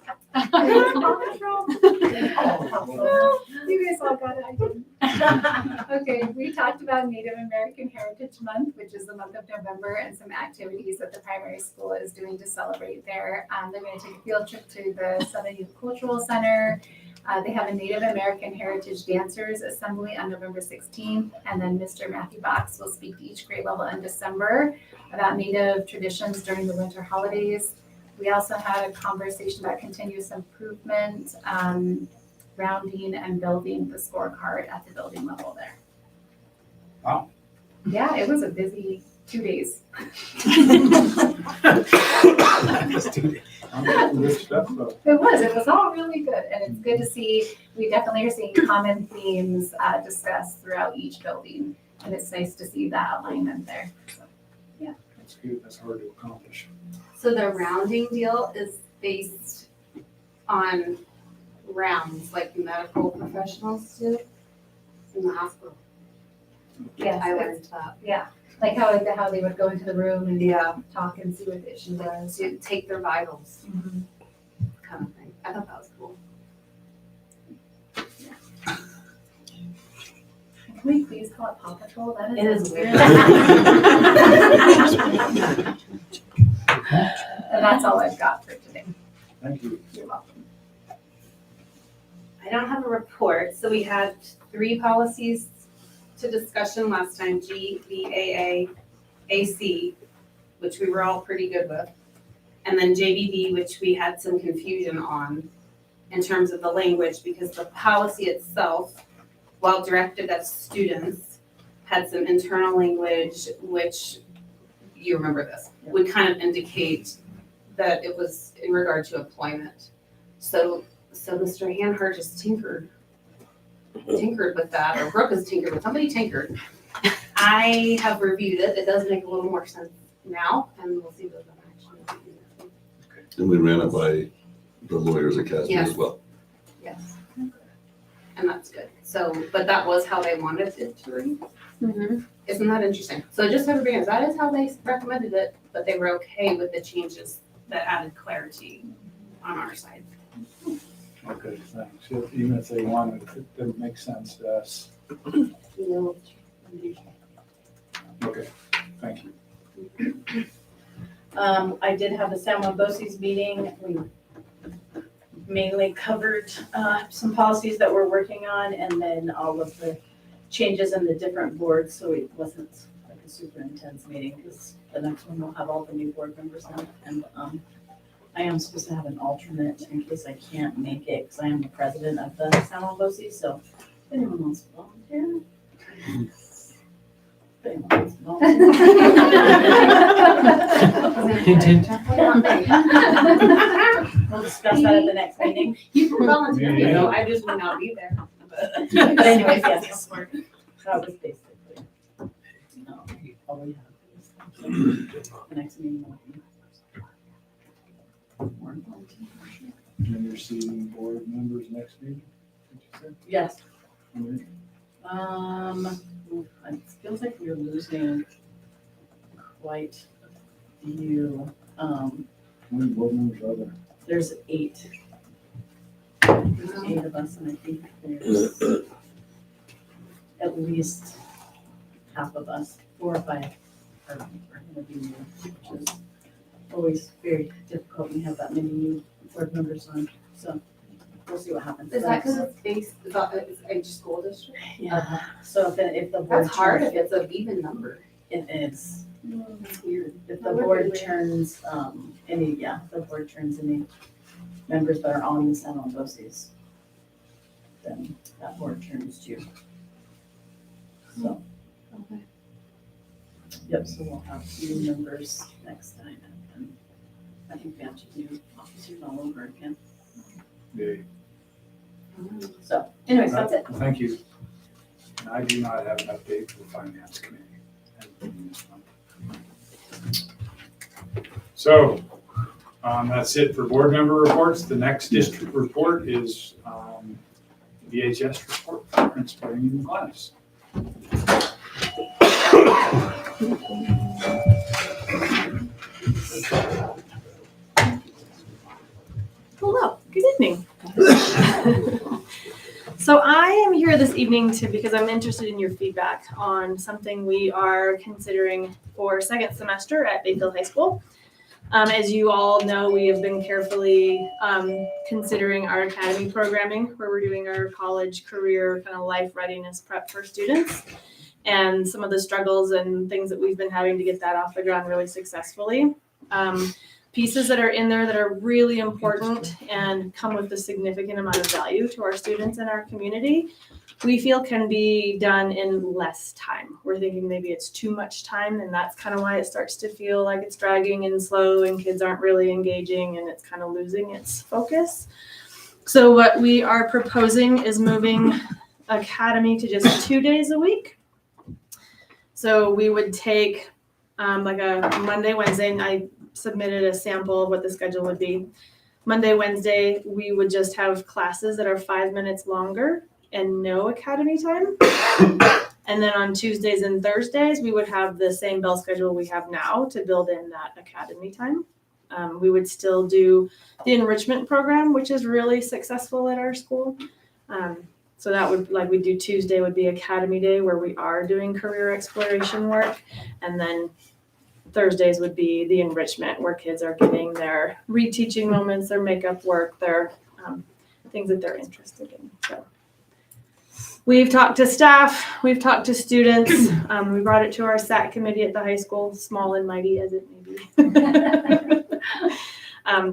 You guys all got it, I didn't. Okay, we talked about Native American Heritage Month, which is the month of November, and some activities that the primary school is doing to celebrate there. They're gonna take a field trip to the Southern Youth Cultural Center. They have a Native American Heritage Dancers Assembly on November 16th, and then Mr. Matthew Box will speak to each grade level in December about Native traditions during the winter holidays. We also had a conversation about continuous improvement, rounding and building the scorecard at the building level there. Wow. Yeah, it was a busy 2 days. Good stuff, though. It was all really good, and it's good to see, we definitely are seeing common themes discussed throughout each building, and it's nice to see that alignment there. So, That's good, that's hard to accomplish. So the rounding deal is based on rounds like medical professionals do in the hospital. yes, I it's- learned that. like how they would go into the room and talk and see what the issue was. To take their vitals kind of thing. I thought that was cool. Can we please call it Paw Patrol? That It is weird. And that's all I've got for today. Thank you. You're welcome. I don't have a report, so we had 3 policies to discussion last time, G, B, A, AC, which we were all pretty good with. And then JBB, which we had some confusion on in terms of the language, because the policy itself, while directed at students, had some internal language, which, you remember this, would kind of indicate that it was in regard to employment. So Mr. Hanhart just tinkered with that, or Brooke has tinkered with, somebody tinkered. I have reviewed it, it does make a little more sense now, and we'll see what the action is. And we ran it by the Lawyers Academy Yes. as well. Yes. And that's good. So, but that was how they wanted it to read. Isn't that interesting? So just so everybody knows, that is how they recommended it, but they were okay with the changes that added clarity on our side. Okay, thanks. Even if they wanted, it didn't make sense to us. Okay, thank you. I did have the San Juan BOCES meeting. We mainly covered some policies that we're working on, and then all of the changes in the different boards, so it wasn't like a super intense meeting, because the next one will have all the new board members on. And I am supposed to have an alternate in case I can't make it, because I am the president of the San Juan BOCES, so if anyone wants to volunteer. If anyone wants to We'll discuss that at the next meeting. You can volunteer, you Yeah. know, I just would not be there. But anyways, yes, that was basically, all we have. The next meeting will be. And you're seeing board members next meeting? Did Yes, you say? it feels like we're losing quite a few. How many board members are there? There's 8. There's 8 of us, and I think there's at least half of us, 4 or 5 are gonna be new, which is always very difficult when you have that many new board members on, so we'll see what happens. Is that because it's based, it's a school district? Yeah, so if the board. That's hard if turns- it's an even number. It is. It's weird. If the That would be board weird. turns, the board turns any members that are on the San Juan BOCES, then that board turns too. So, Okay. yep, so we'll have new members next time, and I think we have to do officers all over again. Yay. So anyways, that's it. Thank you. And I do not have an update for the finance committee. So, that's it for board member reports. The next district report is VHS report for principal in class. Hello, good evening. So I am here this evening because I'm interested in your feedback on something we are considering for second semester at Bayfield High School. As you all know, we have been carefully considering our academy programming, where we're doing our college career kind of life readiness prep for students, and some of the struggles and things that we've been having to get that off the ground really successfully. Pieces that are in there that are really important and come with a significant amount of value to our students and our community, we feel can be done in less time. We're thinking maybe it's too much time, and that's kind of why it starts to feel like it's dragging and slow and kids aren't really engaging and it's kind of losing its focus. So what we are proposing is moving academy to just 2 days a week. So we would take like a Monday, Wednesday, and I submitted a sample of what the schedule would be. Monday, Wednesday, we would just have classes that are 5 minutes longer and no academy time. And then on Tuesdays and Thursdays, we would have the same bell schedule we have now to build in that academy time. We would still do the enrichment program, which is really successful at our school. So that would, like we do Tuesday would be academy day, where we are doing career exploration work. And then Thursdays would be the enrichment, where kids are getting their reteaching moments, their makeup work, their things that they're interested in. So we've talked to staff, we've talked to students, we brought it to our SAT committee at the high school, small and mighty as it may be.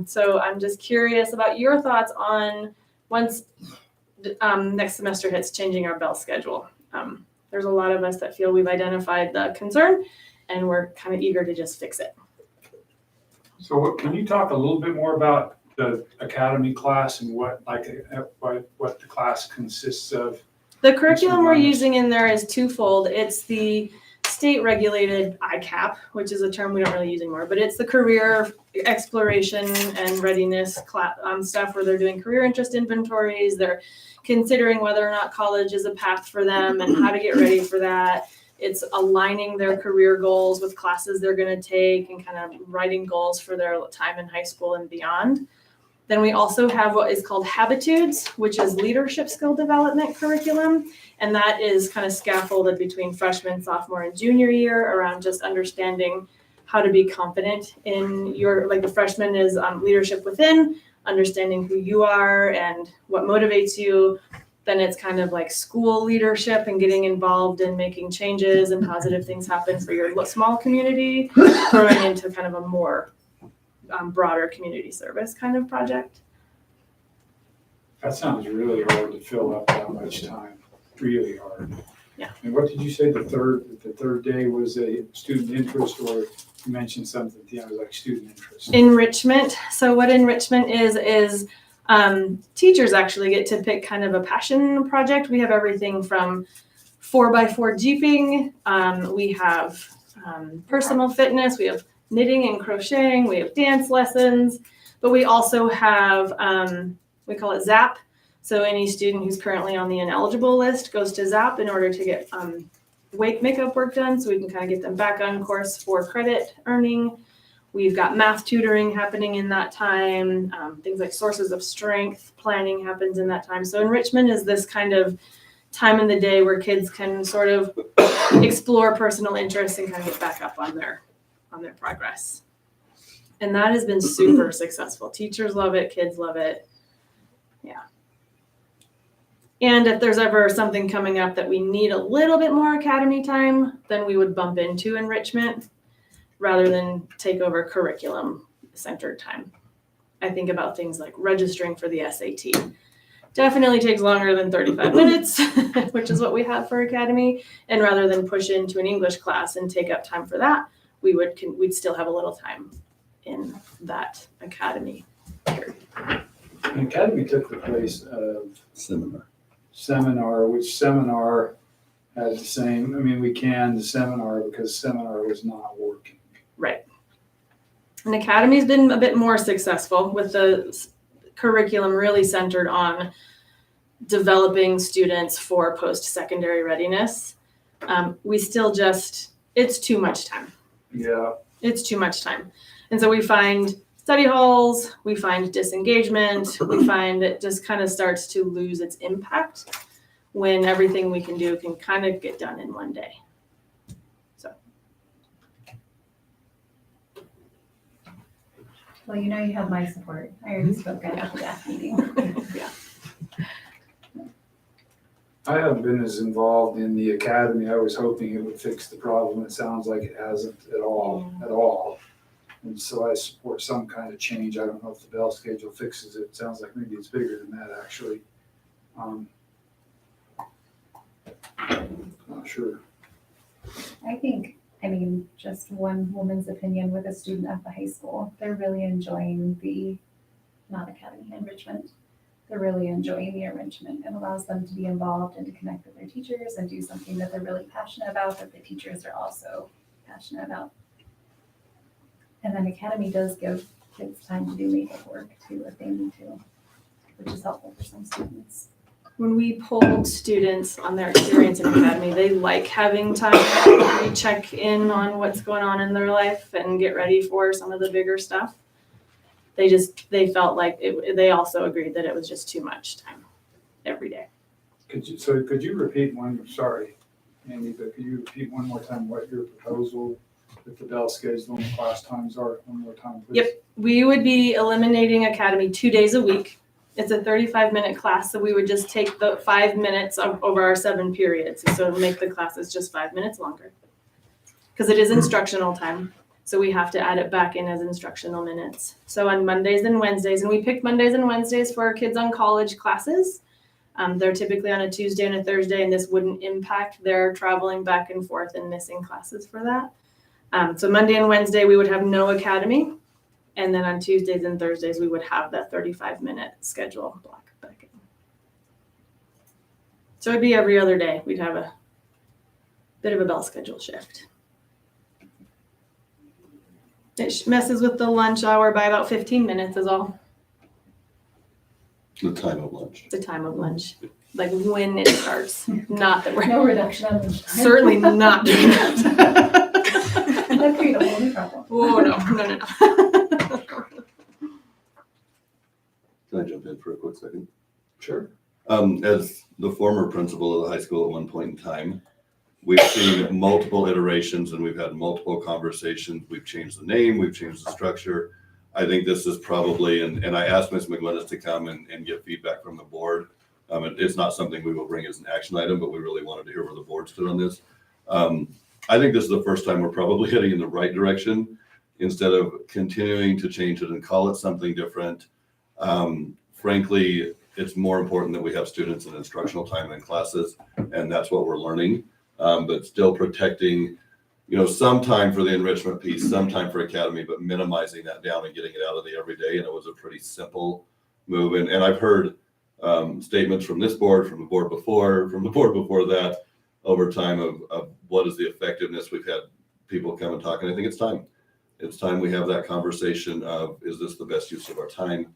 So I'm just curious about your thoughts on once next semester hits, changing our bell schedule. There's a lot of us that feel we've identified the concern, and we're kind of eager to just fix it. So can you talk a little bit more about the academy class and what the class consists of? The curriculum we're using in there is twofold. It's the state regulated ICAP, which is a term we don't really use anymore, but it's the career exploration and readiness stuff where they're doing career interest inventories. They're considering whether or not college is a path for them and how to get ready for that. It's aligning their career goals with classes they're going to take and kind of writing goals for their time in high school and beyond. Then we also have what is called Habitudes, which is leadership skill development curriculum. And that is kind of scaffolded between freshman, sophomore, and junior year around just understanding how to be confident in your, like the freshman is leadership within, understanding who you are and what motivates you. Then it's kind of like school leadership and getting involved in making changes and positive things happen for your small community, growing into kind of a more broader community service kind of project. That sounds really hard to fill up that much time, really hard. Yeah. And what did you say the third day was a student interest, or you mentioned something at the end, like student interest? Enrichment. So what enrichment is teachers actually get to pick kind of a passion project. We have everything from 4x4 jeeping. We have personal fitness. We have knitting and crocheting. We have dance lessons, but we also have, we call it ZAP. So any student who's currently on the ineligible list goes to ZAP in order to get makeup work done. So we can kind of get them back on course for credit earning. We've got math tutoring happening in that time. Things like sources of strength planning happens in that time. So enrichment is this kind of time in the day where kids can sort of explore personal interests and kind of get back up on their progress. And that has been super successful. Teachers love it, kids love it. Yeah. And if there's ever something coming up that we need a little bit more academy time, then we would bump into enrichment rather than take over curriculum centered time. I think about things like registering for the SAT. Definitely takes longer than 35 minutes, which is what we have for academy. And rather than push into an English class and take up time for that, we'd still have a little time in that academy period. The academy took the place of seminar, which seminar had the same, we canned the seminar because seminar was not working. Right. And academy's been a bit more successful with the curriculum really centered on developing students for post-secondary readiness. We still just it's too much time. Yeah. It's too much time. And so we find study halls, we find disengagement, we find it just kind of starts to lose its impact when everything we can do can kind of get done in one day. Well, you know you have my support. I already spoke at the DAC meeting. Yeah. I haven't been as involved in the academy. I was hoping it would fix the problem. It sounds like it hasn't at all. And so I support some kind of change. I don't know if the bell schedule fixes it. It sounds like maybe it's bigger than that, actually. Not sure. I mean, just one woman's opinion with a student at the high school, they're really enjoying the non-academy enrichment. They're really enjoying the enrichment. It allows them to be involved and to connect with their teachers and do something that they're really passionate about, that the teachers are also passionate about. And then academy does give kids time to do makeup work too, if they need to, which is helpful for some students. When we polled students on their experience in academy, they like having time to check in on what's going on in their life and get ready for some of the bigger stuff. They felt like they also agreed that it was just too much time every day. Could you repeat one, sorry, Andy, but could you repeat one more time what your proposal with the bell schedule and the class times are one more time, please? Yep, we would be eliminating academy 2 days a week. It's a 35-minute class, so we would just take the 5 minutes over our 7 periods. So make the classes just 5 minutes longer. Because it is instructional time, so we have to add it back in as instructional minutes. So on Mondays and Wednesdays, and we picked Mondays and Wednesdays for our kids on college classes. They're typically on a Tuesday and a Thursday, and this wouldn't impact their traveling back and forth and missing classes for that. So Monday and Wednesday, we would have no academy. And then on Tuesdays and Thursdays, we would have that 35-minute schedule block back in. So it'd be every other day. We'd have a bit of a bell schedule shift. It messes with the lunch hour by about 15 minutes is all. The time of lunch. The time of lunch, like when it starts. Not that we're No reduction on lunch time. certainly not doing that. That'd create a whole new problem. Oh, no. Can I jump in for a quick second? Sure. As the former principal of the high school at one point in time, we've seen multiple iterations and we've had multiple conversations. We've changed the name, we've changed the structure. I think this is probably, and I asked Ms. McGlinnis to come and get feedback from the board. It's not something we will bring as an action item, but we really wanted to hear where the board stood on this. I think this is the first time we're probably heading in the right direction instead of continuing to change it and call it something different. Frankly, it's more important that we have students in instructional time in classes, and that's what we're learning. But still protecting, some time for the enrichment piece, some time for academy, but minimizing that down and getting it out of the everyday. And it was a pretty simple move. And I've heard statements from this board, from the board before that, over time of what is the effectiveness. We've had people come and talk, and I think it's time. It's time we have that conversation of, is this the best use of our time?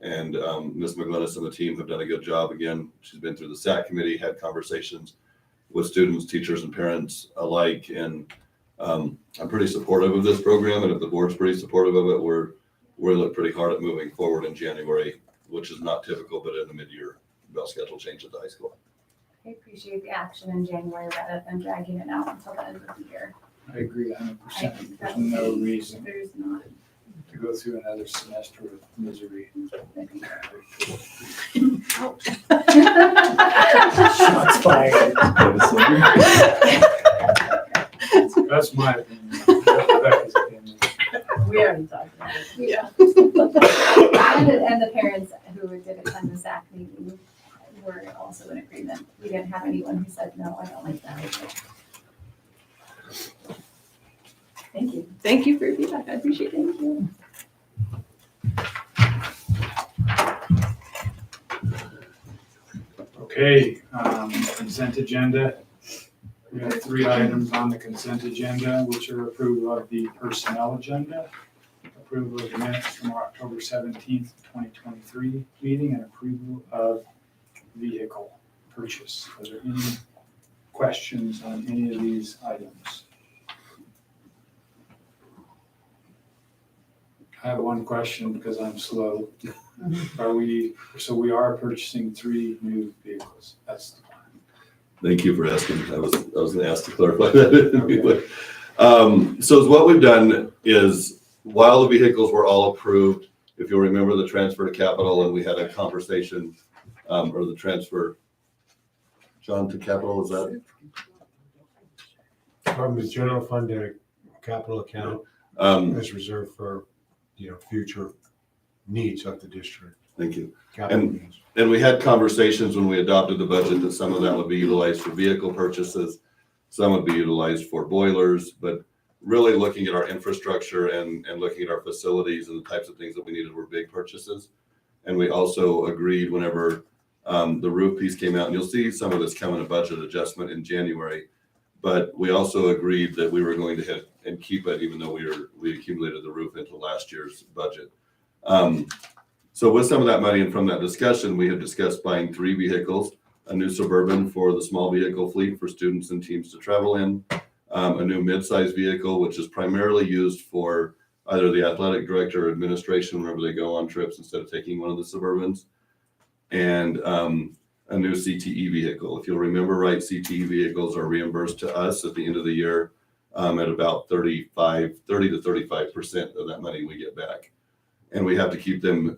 And Ms. McGlinnis and the team have done a good job. Again, she's been through the SAC committee, had conversations with students, teachers, and parents alike. And I'm pretty supportive of this program. And if the board's pretty supportive of it, we're look pretty hard at moving forward in January, which is not typical, but in the mid-year bell schedule change at the high school. I appreciate the action in January rather than dragging it out until the end of the year. I agree I 100%. think There's that no reason there's not. to go through another semester of misery. Shots fired. That's my opinion. Rebecca's opinion. We already talked about it. Yeah. And the parents who did attend the SAC meeting were also in agreement. We didn't have anyone who said, no, I don't like that. Thank you. Thank you for your feedback. I appreciate it. Thank you. Okay, consent agenda. We have 3 items on the consent agenda, which are approval of the personnel agenda, approval of the minutes from our October 17th, 2023 meeting, and approval of vehicle purchase. Are there any questions on any of these items? I have one question because I'm slow. We are purchasing 3 new vehicles. That's the plan. Thank you for asking. I was gonna ask to clarify that. So what we've done is, while the vehicles were all approved, if you'll remember the transfer to capital, and we had a conversation, or the transfer, John, to capital, is that? From the general fund to capital account is reserved for, future needs of the district. Thank you. Capital needs. And we had conversations when we adopted the budget that some of that would be utilized for vehicle purchases, some would be utilized for boilers, but really looking at our infrastructure and looking at our facilities and the types of things that we needed were big purchases. And we also agreed whenever the roof piece came out, and you'll see some of this come in a budget adjustment in January, but we also agreed that we were going to hit and keep it, even though we accumulated the roof into last year's budget. So with some of that money and from that discussion, we had discussed buying 3 vehicles, a new Suburban for the small vehicle fleet for students and teams to travel in, a new mid-size vehicle, which is primarily used for either the athletic director or administration whenever they go on trips instead of taking one of the Suburbans, and a new CTE vehicle. If you'll remember right, CTE vehicles are reimbursed to us at the end of the year at about 30 to 35% of that money we get back. And we have to keep them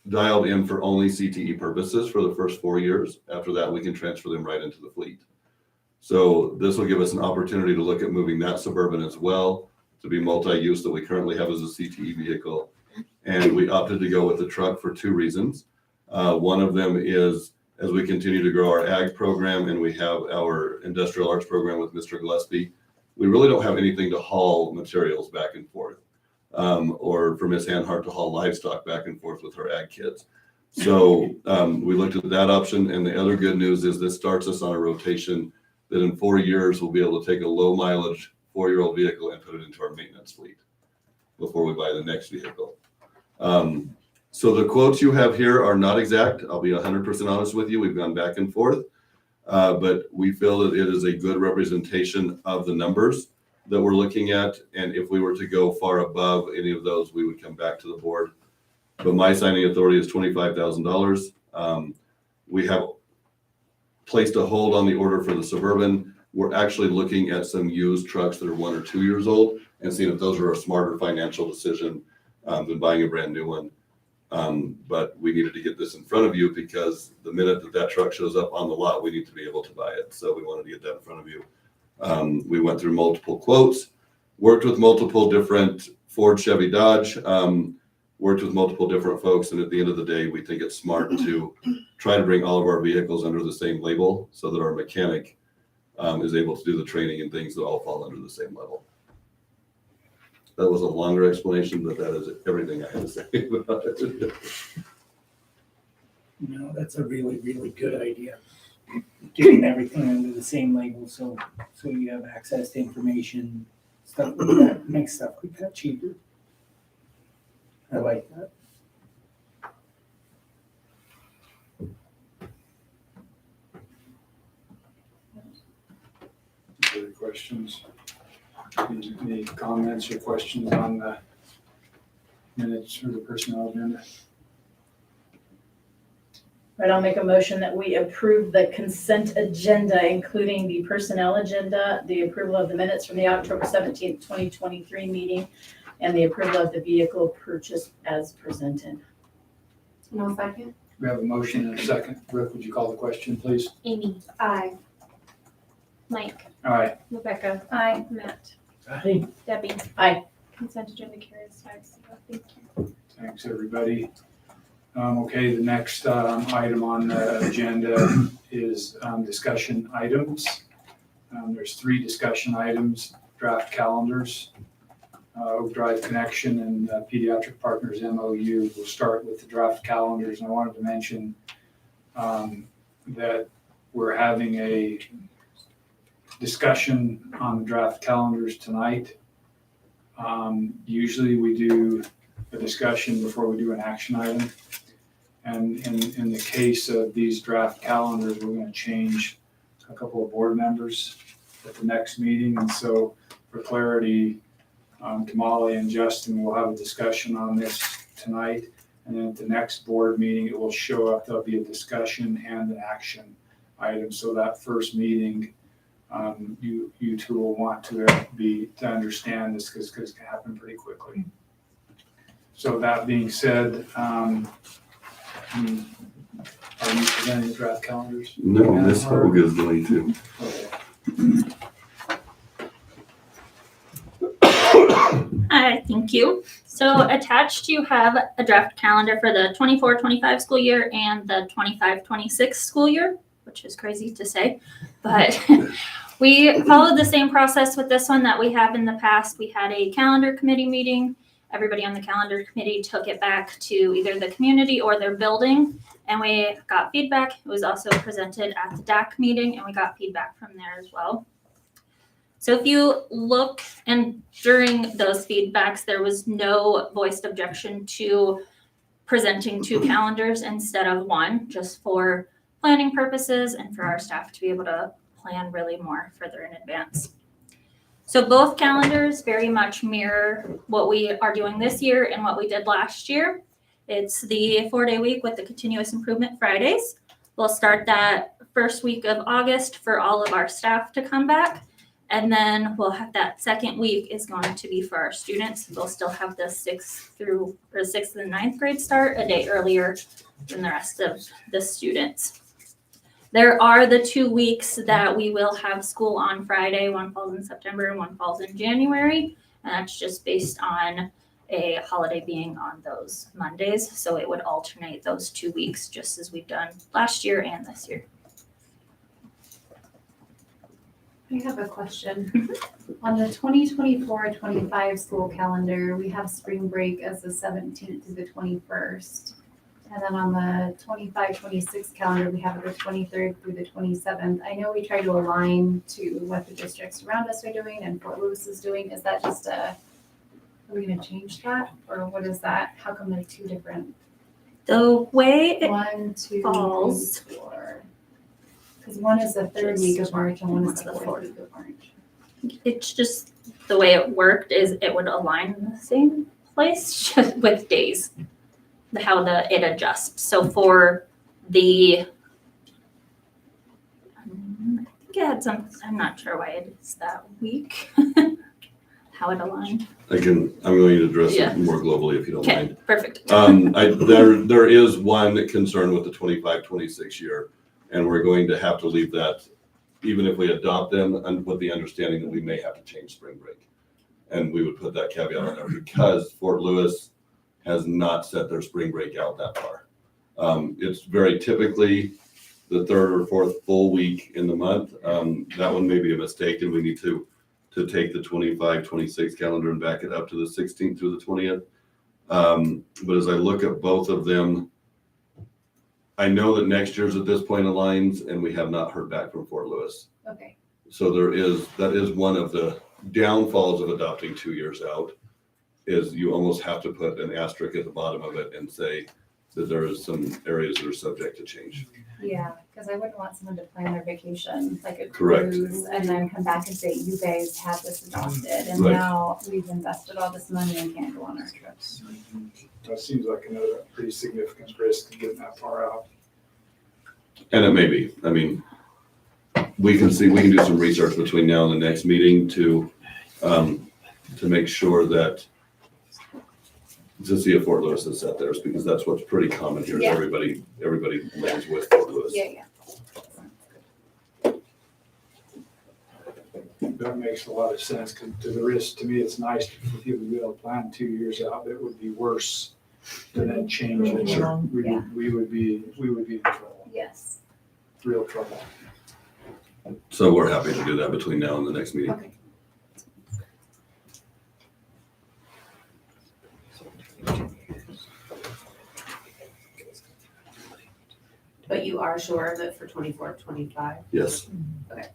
dialed in for only CTE purposes for the first 4 years. After that, we can transfer them right into the fleet. So this will give us an opportunity to look at moving that Suburban as well to be multi-use that we currently have as a CTE vehicle. And we opted to go with the truck for 2 reasons. One of them is, as we continue to grow our ag program and we have our industrial arts program with Mr. Gillespie, we really don't have anything to haul materials back and forth. Or for Ms. Hanhart to haul livestock back and forth with her ag kids. So we looked at that option, and the other good news is this starts us on a rotation that in 4 years we'll be able to take a low mileage 4-year-old vehicle and put it into our maintenance fleet before we buy the next vehicle. So the quotes you have here are not exact. I'll be 100% honest with you. We've gone back and forth, but we feel that it is a good representation of the numbers that we're looking at. And if we were to go far above any of those, we would come back to the board. But my signing authority is $25,000. We have placed a hold on the order for the Suburban. We're actually looking at some used trucks that are 1 or 2 years old and seeing if those are a smarter financial decision than buying a brand new one. But we needed to get this in front of you because the minute that truck shows up on the lot, we need to be able to buy it. So we wanted to get that in front of you. We went through multiple quotes, worked with multiple different Ford, Chevy, Dodge, worked with multiple different folks. And at the end of the day, we think it's smart to try to bring all of our vehicles under the same label so that our mechanic is able to do the training and things that all fall under the same level. That was a longer explanation, but that is everything I had to say about it. No, that's a really, really good idea. Getting everything under the same label, so you have access to information, stuff like that, makes stuff like that cheaper. I like that. Other questions? Any comments or questions on the minutes for the personnel agenda? Right, I'll make a motion that we approve the consent agenda, including the personnel agenda, the approval of the minutes from the October 17th, 2023 meeting, and the approval of the vehicle purchase as presented. No second? We have a motion and a second. Brooke, would you call the question, please? Amy, Aye. Mike, All right. Rebecca, Aye. Matt, Aye. Debbie. Aye. Consent agenda carries 5-0. Thank you. Thanks, everybody. Okay, the next item on the agenda is discussion items. There's 3 discussion items: draft calendars, Oak Drive Connection, and Pediatric Partners MOU. We'll start with the draft calendars. And I wanted to mention that we're having a discussion on the draft calendars tonight. Usually we do a discussion before we do an action item. And in the case of these draft calendars, we're going to change a couple of board members at the next meeting. And so for clarity, Tamale and Justin will have a discussion on this tonight. And then at the next board meeting, it will show up, there'll be a discussion and an action item. So that first meeting, you two will want to understand this because it can happen pretty quickly. So that being said, are you presenting the draft calendars? No, this whole gives me too. Okay. Hi, thank you. So attached you have a draft calendar for the 24-25 school year and the 25-26 school year, which is crazy to say, but we followed the same process with this one that we have in the past. We had a calendar committee meeting. Everybody on the calendar committee took it back to either the community or their building, and we got feedback. It was also presented at the DAC meeting, and we got feedback from there as well. So if you look, and during those feedbacks, there was no voiced objection to presenting two calendars instead of one, just for planning purposes and for our staff to be able to plan really more further in advance. So both calendars very much mirror what we are doing this year and what we did last year. It's the 4-day week with the continuous improvement Fridays. We'll start that first week of August for all of our staff to come back. And then we'll have that second week is going to be for our students. They'll still have the 6th and 9th grade start a day earlier than the rest of the students. There are the 2 weeks that we will have school on Friday. One falls in September and one falls in January. And that's just based on a holiday being on those Mondays. So it would alternate those 2 weeks just as we've done last year and this year. I have a question. On the 2024-25 school calendar, we have spring break as the 17th through the 21st. And then on the 25-26 calendar, we have the 23rd through the 27th. I know we try to align to what the districts around us are doing and Fort Lewis is doing. Is that just are we gonna change that? Or what is that? How come they're two different? The way it 1, 2, falls. 3, 4. Because one is the third week of March and one is the fourth week of March. It's just the way it worked is it would align in the same place just with days, how it adjusts. So for the, I think it had some, I'm not sure why it is that week, how it aligned. I'm going to address Yeah. it more globally if you don't Okay, mind. perfect. There is one concern with the 25-26 year, and we're going to have to leave that, even if we adopt them, and with the understanding that we may have to change spring break. And we would put that caveat on there because Fort Lewis has not set their spring break out that far. It's very typically the third or fourth full week in the month. That one may be a mistake, and we need to take the 25-26 calendar and back it up to the 16th through the 20th. But as I look at both of them, I know that next year's at this point aligns, and we have not heard back from Fort Lewis. Okay. So that is one of the downfalls of adopting 2 years out, is you almost have to put an asterisk at the bottom of it and say that there is some areas that are subject to change. Yeah, because I wouldn't want someone to plan their vacation like a Correct. cruise and then come back and say, you guys had this adopted and Right. now we've invested all this money and can't go on our trips. That seems like another pretty significant risk to getting that far out. And it may be, I mean, we can do some research between now and the next meeting to make sure that, to see if Fort Lewis has set theirs, because that's what's pretty common here, is Yeah. everybody lands with Fort Lewis. Yeah. That makes a lot of sense, because to the risk, to me, it's nice for people to be able to plan 2 years out, but it would be worse to then change it. Yeah. We would be in trouble, Yes. real trouble. So we're happy to do that between now and the next meeting. Okay. But you are sure of it for 24-25? Yes. Okay.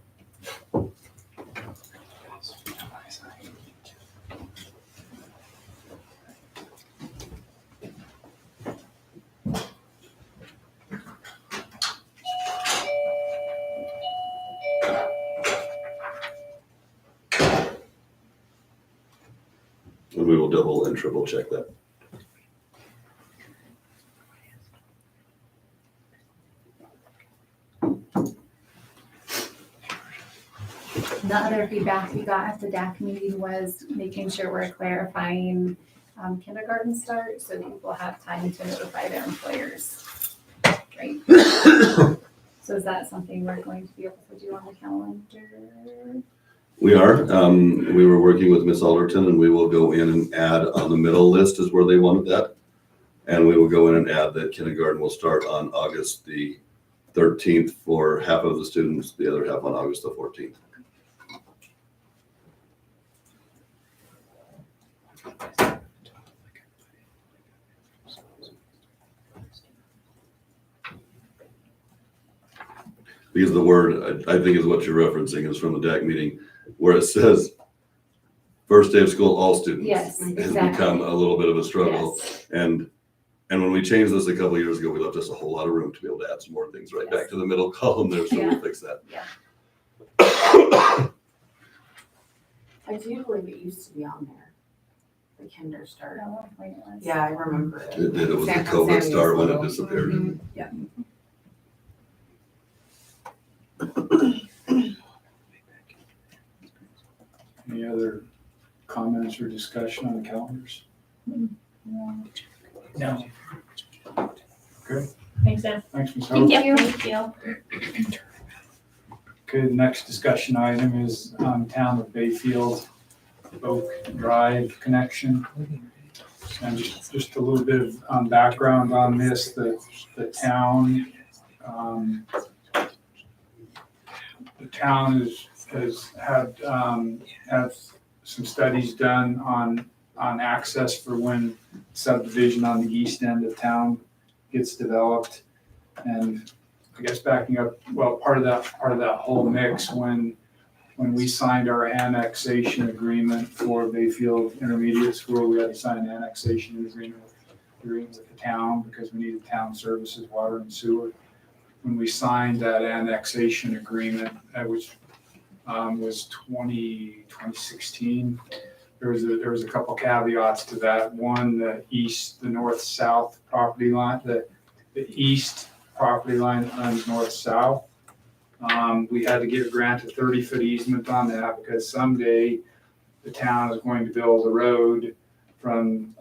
And we will double and triple check that. The other feedback we got at the DAC meeting was making sure we're clarifying kindergarten start so people have time to notify their employers. Right? So is that something we're going to be able to do on the calendar? We are. We were working with Miss Alderton, and we will go in and add on the middle list is where they wanted that. And we will go in and add that kindergarten will start on August the 13th for half of the students, the other half on August the 14th. Because the word, I think is what you're referencing, is from the DAC meeting, where it says first day of school, all students. Yes, Has exactly. become a little bit of a struggle. Yes. And when we changed this a couple of years ago, we left us a whole lot of room to be able to add some more things right back to the middle column there, so Yeah. we'll fix that. Yeah. I do believe it used to be on there, the kinder start. At one point it was. Yeah, I remember it. It did, it was the Sam- COVID Sammy's start when it little- disappeared. Mhm, Yeah. Any other comments or discussion on the calendars? No. Thanks, Sam. Thanks, Ms. Hope. Thank you. Thank you. Okay, the next discussion item is town of Bayfield Oak Drive connection. And just a little bit of background on this, the town, has had some studies done on access for when subdivision on the east end of town gets developed. And I guess backing up, well, part of that whole mix, when we signed our annexation agreement for Bayfield Intermediate School, we had to sign an annexation agreement with the town because we needed town services, water and sewer. When we signed that annexation agreement, which was 2016, there was a couple caveats to that. One, the north-south property line, the east property line that runs north-south. We had to get a grant a 30-foot easement on that because someday the town is going to build a road from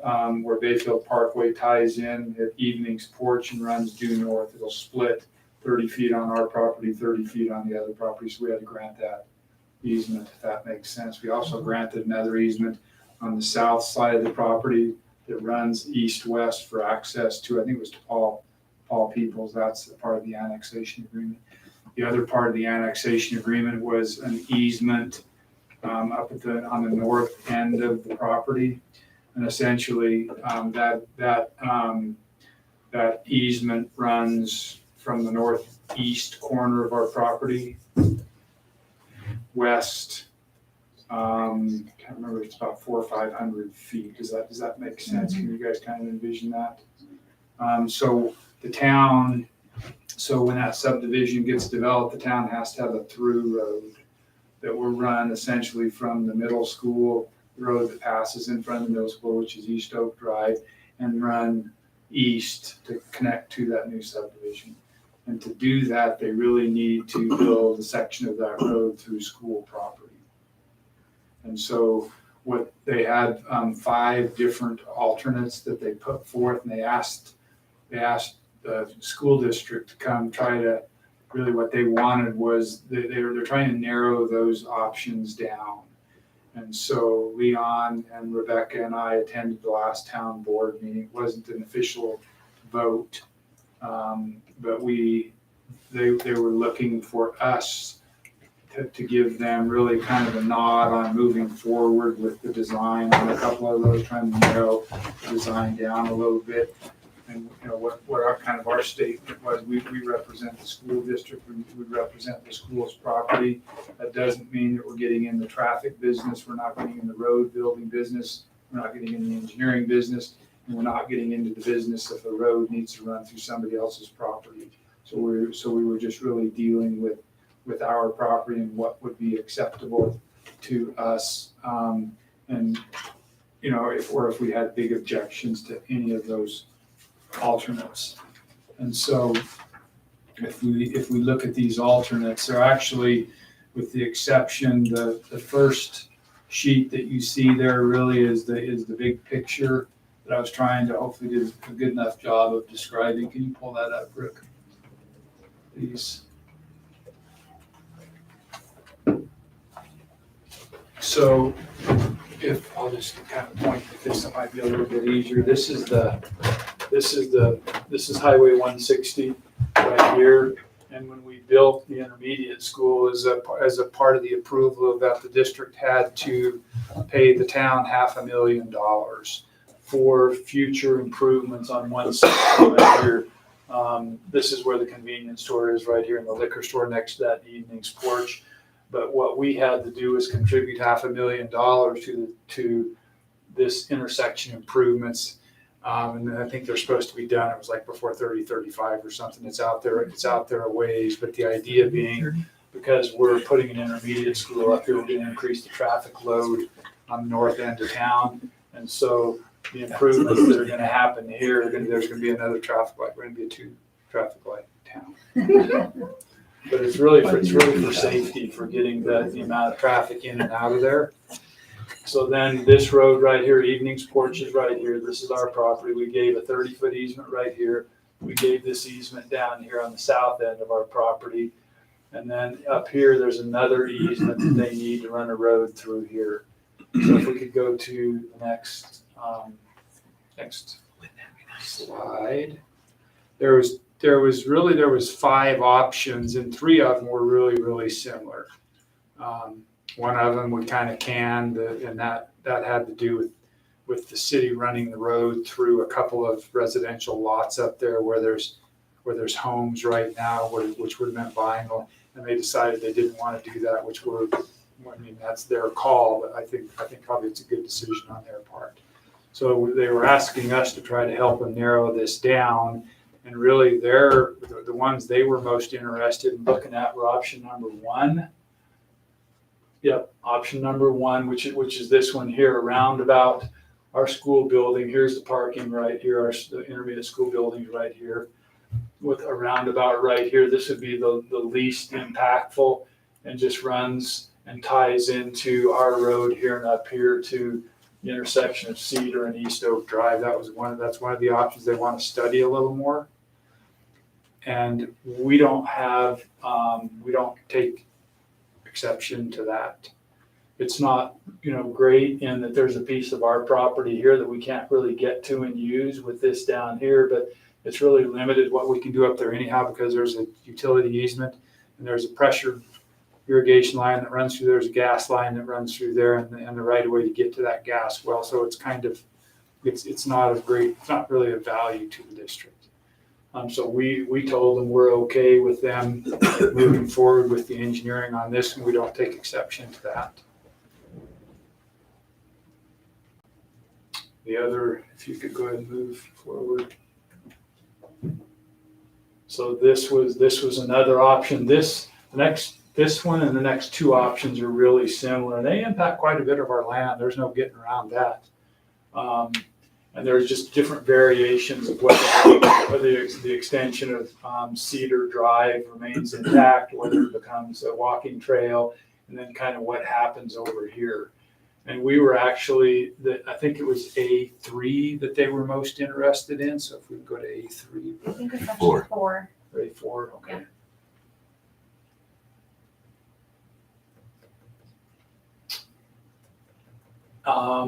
where Bayfield Parkway ties in at Evening's Porch and runs due north. It'll split 30 feet on our property, 30 feet on the other property. So we had to grant that easement, if that makes sense. We also granted another easement on the south side of the property that runs east-west for access to, I think it was to Paul Peoples. That's a part of the annexation agreement. The other part of the annexation agreement was an easement up at on the north end of the property. And essentially that easement runs from the northeast corner of our property west. Can't remember, it's about 400 or 500 feet. Does that make sense? Can you guys kind of envision that? So the town, when that subdivision gets developed, the town has to have a through road that will run essentially from the middle school, the road that passes in front of the middle school, which is East Oak Drive, and run east to connect to that new subdivision. And to do that, they really need to build a section of that road through school property. And so what they had 5 different alternates that they put forth, and they asked the school district to come try to, really what they wanted was they're trying to narrow those options down. And so Leon and Rebecca and I attended the last town board meeting. It wasn't an official vote, but they were looking for us to give them really kind of a nod on moving forward with the design on a couple of those, trying to narrow the design down a little bit. And what our statement was, we represent the school district, we represent the school's property. That doesn't mean that we're getting in the traffic business, we're not getting in the road building business, we're not getting in the engineering business, and we're not getting into the business if a road needs to run through somebody else's property. So we were just really dealing with our property and what would be acceptable to us. And you know, if we had big objections to any of those alternates. And so if we look at these alternates, they're actually, with the exception, the first sheet that you see there really is the big picture that I was trying to hopefully do a good enough job of describing. Can you pull that up, Rick? Please. So if I'll just kind of point at this, it might be a little bit easier. This is Highway 160 right here. And when we built the intermediate school as a part of the approval of that, the district had to pay the town $500,000 for future improvements on 160 right here. This is where the convenience store is right here, and the liquor store next to that evening's porch. But what we had to do is contribute $500,000 to this intersection improvements. And I think they're supposed to be done. It was like before 30-35 or something. It's out there a ways. But the idea being, because we're putting an intermediate school up here, we're going to increase the traffic load on the north end of town. And so the improvements that are going to happen here, there's going to be another traffic light. We're going to be a 2 traffic light town. But it's really for safety, for getting the amount of traffic in and out of there. So then this road right here, Evening's Porch is right here. This is our property. We gave a 30-foot easement right here. We gave this easement down here on the south end of our property. And then up here, there's another easement that they need to run a road through here. So if we could go to the next slide. There was 5 options, and 3 of them were really, really similar. One of them we kind of canned, and that had to do with the city running the road through a couple of residential lots up there where there's homes right now, which would have meant buying them, and they decided they didn't want to do that, that's their call, but I think probably it's a good decision on their part. So they were asking us to try to help them narrow this down, and really the ones they were most interested in looking at were option number 1. Yep, option number 1, which is this one here, around about our school building. Here's the parking right here, the intermediate school building right here, with a roundabout right here. This would be the least impactful, and just runs and ties into our road here and up here to the intersection of Cedar and East Oak Drive. That's one of the options they want to study a little more. And we don't take exception to that. It's not, great in that there's a piece of our property here that we can't really get to and use with this down here, but it's really limited what we can do up there anyhow, because there's a utility easement and there's a pressure irrigation line that runs through. There's a gas line that runs through there, and the right of way to get to that gas well. So it's it's not really of value to the district. So we told them we're okay with them moving forward with the engineering on this, and we don't take exception to that. The other, if you could go ahead and move forward. So this was another option. This one and the next 2 options are really similar. They impact quite a bit of our land. There's no getting around that. And there's just different variations of whether the extension of Cedar Drive remains intact, whether it becomes a walking trail, and then kind of what happens over here. And we were actually, I think it was A3 that they were most interested in. So if we go to A3. I think it's actually 4. A4, okay. Yeah.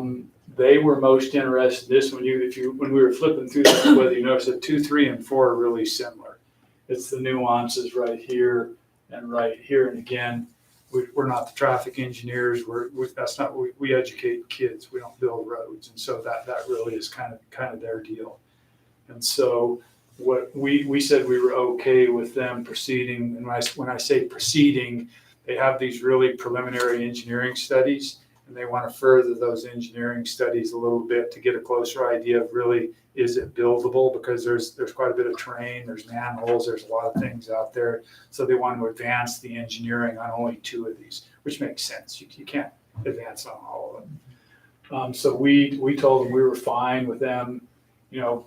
They were most interested in this when we were flipping through that, whether you notice that 2, 3, and 4 are really similar. It's the nuances right here and right here. And again, we're not the traffic engineers. That's not what we educate kids. We don't build roads, and so that really is kind of their deal. And so what we said we were okay with them proceeding. And when I say proceeding, they have these really preliminary engineering studies, and they want to further those engineering studies a little bit to get a closer idea of really, is it buildable? Because there's quite a bit of terrain, there's manholes, there's a lot of things out there. So they want to advance the engineering on only 2 of these, which makes sense. You can't advance on all of them. So we told them we were fine with them, you know,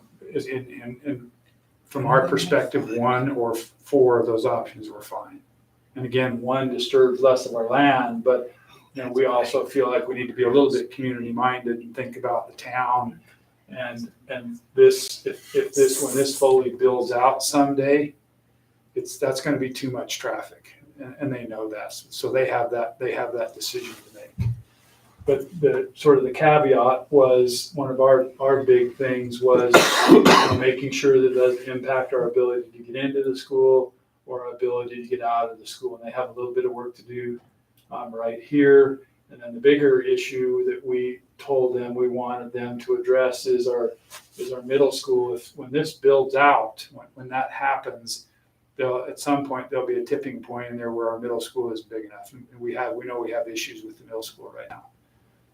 from our perspective, 1 or 4 of those options were fine. And again, 1 disturbs less of our land, but you know, we also feel like we need to be a little bit community minded and think about the town. And this, if this, when this fully builds out someday, that's going to be too much traffic, and they know that. So they have that decision to make. But the sort of the caveat was, one of our big things was making sure that it doesn't impact our ability to get into the school or our ability to get out of the school. And they have a little bit of work to do right here. And then the bigger issue that we told them we wanted them to address is our middle school. When this builds out, when that happens, at some point there'll be a tipping point in there where our middle school is big enough. And we know we have issues with the middle school right now.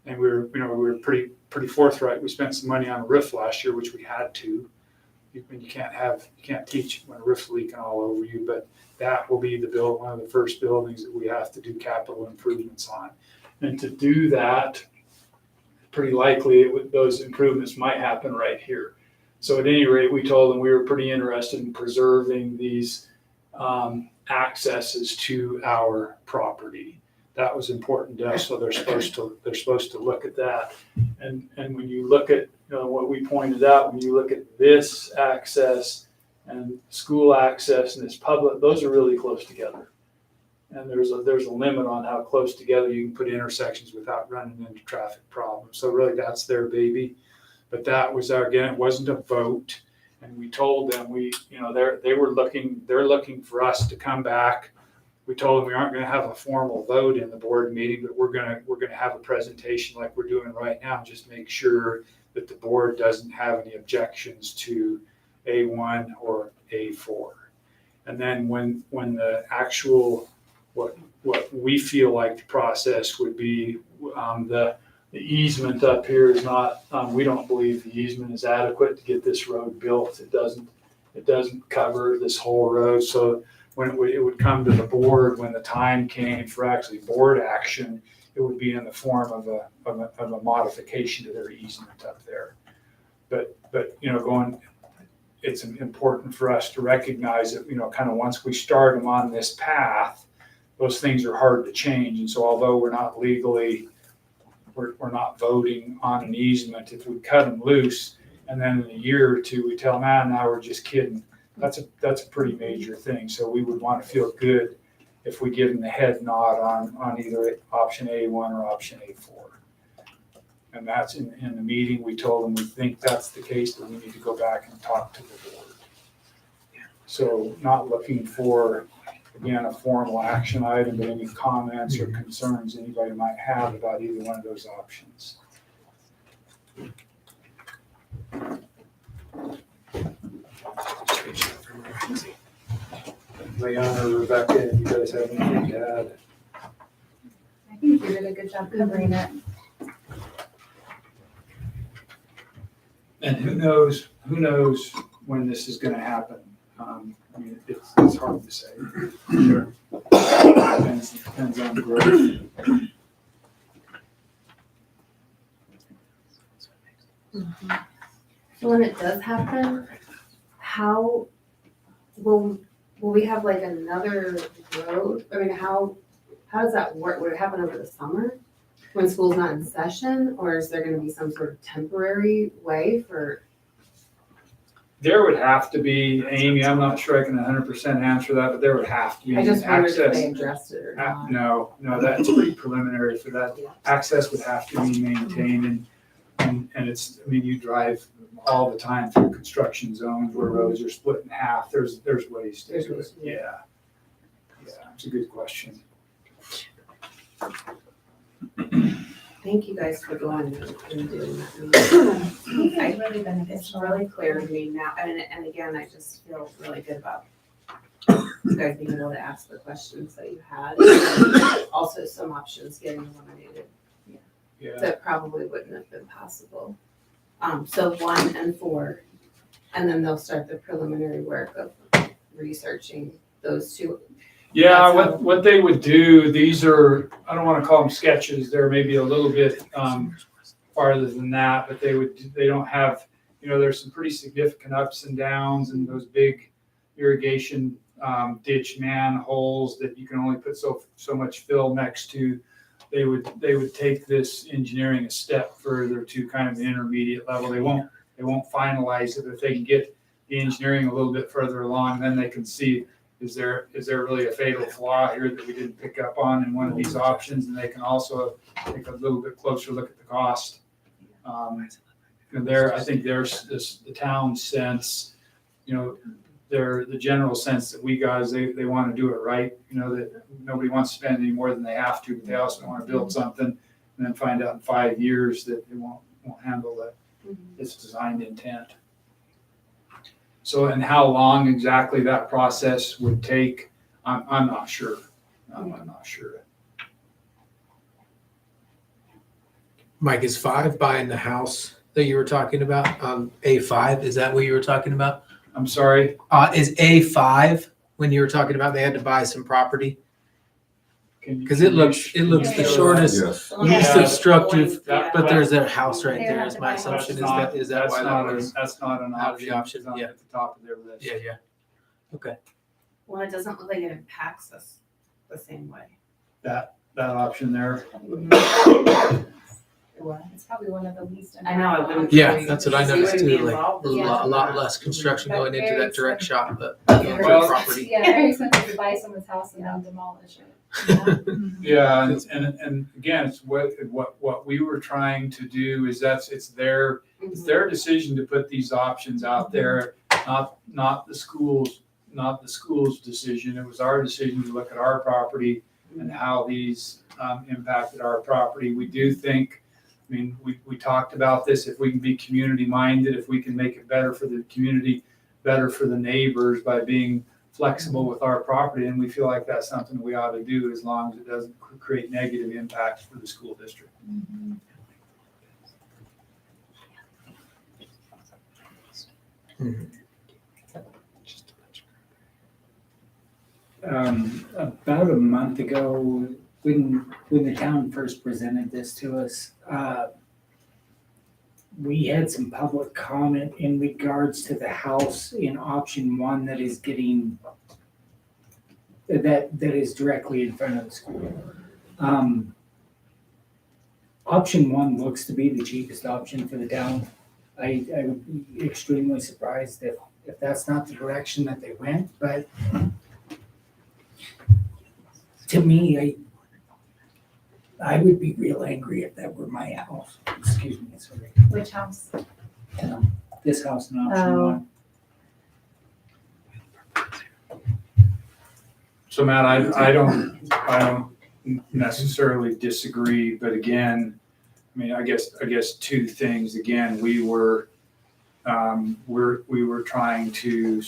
And we were pretty forthright. We spent some money on a roof last year, which we had to. You can't teach when a roof's leaking all over you, but that will be one of the first buildings that we have to do capital improvements on. And to do that, pretty likely those improvements might happen right here. So at any rate, we told them we were pretty interested in preserving these accesses to our property. That was important to us, so they're supposed to look at that. And when you look at what we pointed out, when you look at this access and school access and this public, those are really close together. And there's a limit on how close together you can put intersections without running into traffic problems. So really, that's their baby. But that was again, it wasn't a vote, and we told them they're looking for us to come back. We told them we aren't going to have a formal vote in the board meeting, but we're going to have a presentation like we're doing right now. Just make sure that the board doesn't have any objections to A1 or A4. And then when the actual what we feel like the process would be, the easement up here is not. We don't believe the easement is adequate to get this road built. It doesn't cover this whole road. So when it would come to the board, when the time came for actually board action, it would be in the form of a modification to their easement up there. But it's important for us to recognize that, kind of once we start them on this path, those things are hard to change. And so although we're not legally, we're not voting on an easement, if we cut them loose and then in a year or two we tell them, now we're just kidding, that's a pretty major thing. So we would want to feel good if we give them the head nod on either option A1 or option A4. And that's in the meeting, we told them we think that's the case, but we need to go back and talk to the board. So not looking for, again, a formal action item, but any comments or concerns anybody might have about either one of those options. Leon or Rebecca, if you guys have anything to add. I think you did a good job covering it. And who knows when this is going to happen. It's hard to say. Sure. Depends on growth. So when it does happen, how will we have like another road? I mean, how does that work? Would it happen over the summer when school's not in session, or is there going to be some sort of temporary way for? There would have to be, Amy, I'm not sure I can 100% answer that, but there would have to be I just wondered access. if they addressed it or not. No, that's pretty preliminary for that. Yeah. Access would have to be maintained, and it's, you drive all the time through construction zones where roads are split in half. There's ways to do it. Yeah, it's a good question. Thank you guys for going and doing that. It's really It's beneficial. really clear to me now, and again, I just feel really good about you guys being able to ask the questions that you had. And also, some options getting eliminated Yeah. that probably wouldn't have been possible. So 1 and 4, and then they'll start the preliminary work of researching those two. Yeah, That's what they would do, these are, I don't want to call them sketches, they're maybe a little bit farther than that, but they don't have, there's some pretty significant ups and downs and those big irrigation ditch manholes that you can only put so much fill next to. They would take this engineering a step further to kind of an intermediate level. They won't finalize it, but if they can get the engineering a little bit further along, then they can see, is there really a fatal flaw here that we didn't pick up on in one of these options? And they can also take a little bit closer look at the cost. And I think there's the town sense, the general sense that we got is they want to do it right. That nobody wants to spend any more than they have to, but they also don't want to build something and then find out in 5 years that they won't handle its designed intent. So, and how long exactly that process would take, I'm not sure. I'm not sure. Mike, is 5 buying the house that you were talking about? A5, is that what you were talking about? I'm sorry? Is A5 when you were talking about they had to buy some property? Because it looks the shortest, Yes. least obstructive, Yeah. but there's their house right They there have is to my buy a house. assumption. Is that That's why not that was? that's not an out of the option. option, It's not yeah. at the top of their list. Yeah. Okay. Well, it doesn't look like it impacts us the same way. That option there. It's probably one of the least. I know, I wouldn't. Yeah, that's what I noticed You wouldn't be too. Like involved in Yeah. a lot less construction But going into very that direct shot, but Well, property. Yeah, very expensive to buy someone's house and then demolish it. Yeah, and again, it's what we were trying to do is it's their decision to put these options out there, not the school's decision. It was our decision to look at our property and how these impacted our property. We do think, we talked about this, if we can be community minded, if we can make it better for the community, better for the neighbors by being flexible with our property, and we feel like that's something we ought to do as long as it doesn't create negative impacts for the school district. About a month ago, when the town first presented this to us, we had some public comment in regards to the house in option 1 that is getting, that is directly in front of the school. Option 1 looks to be the cheapest option for the town. I would be extremely surprised if that's not the direction that they went, but to me, I would be real angry if that were my house. Excuse me, sorry. Which house? This house in option Oh. 1. So Matt, I don't necessarily disagree, but again, I guess two things. Again, we were trying to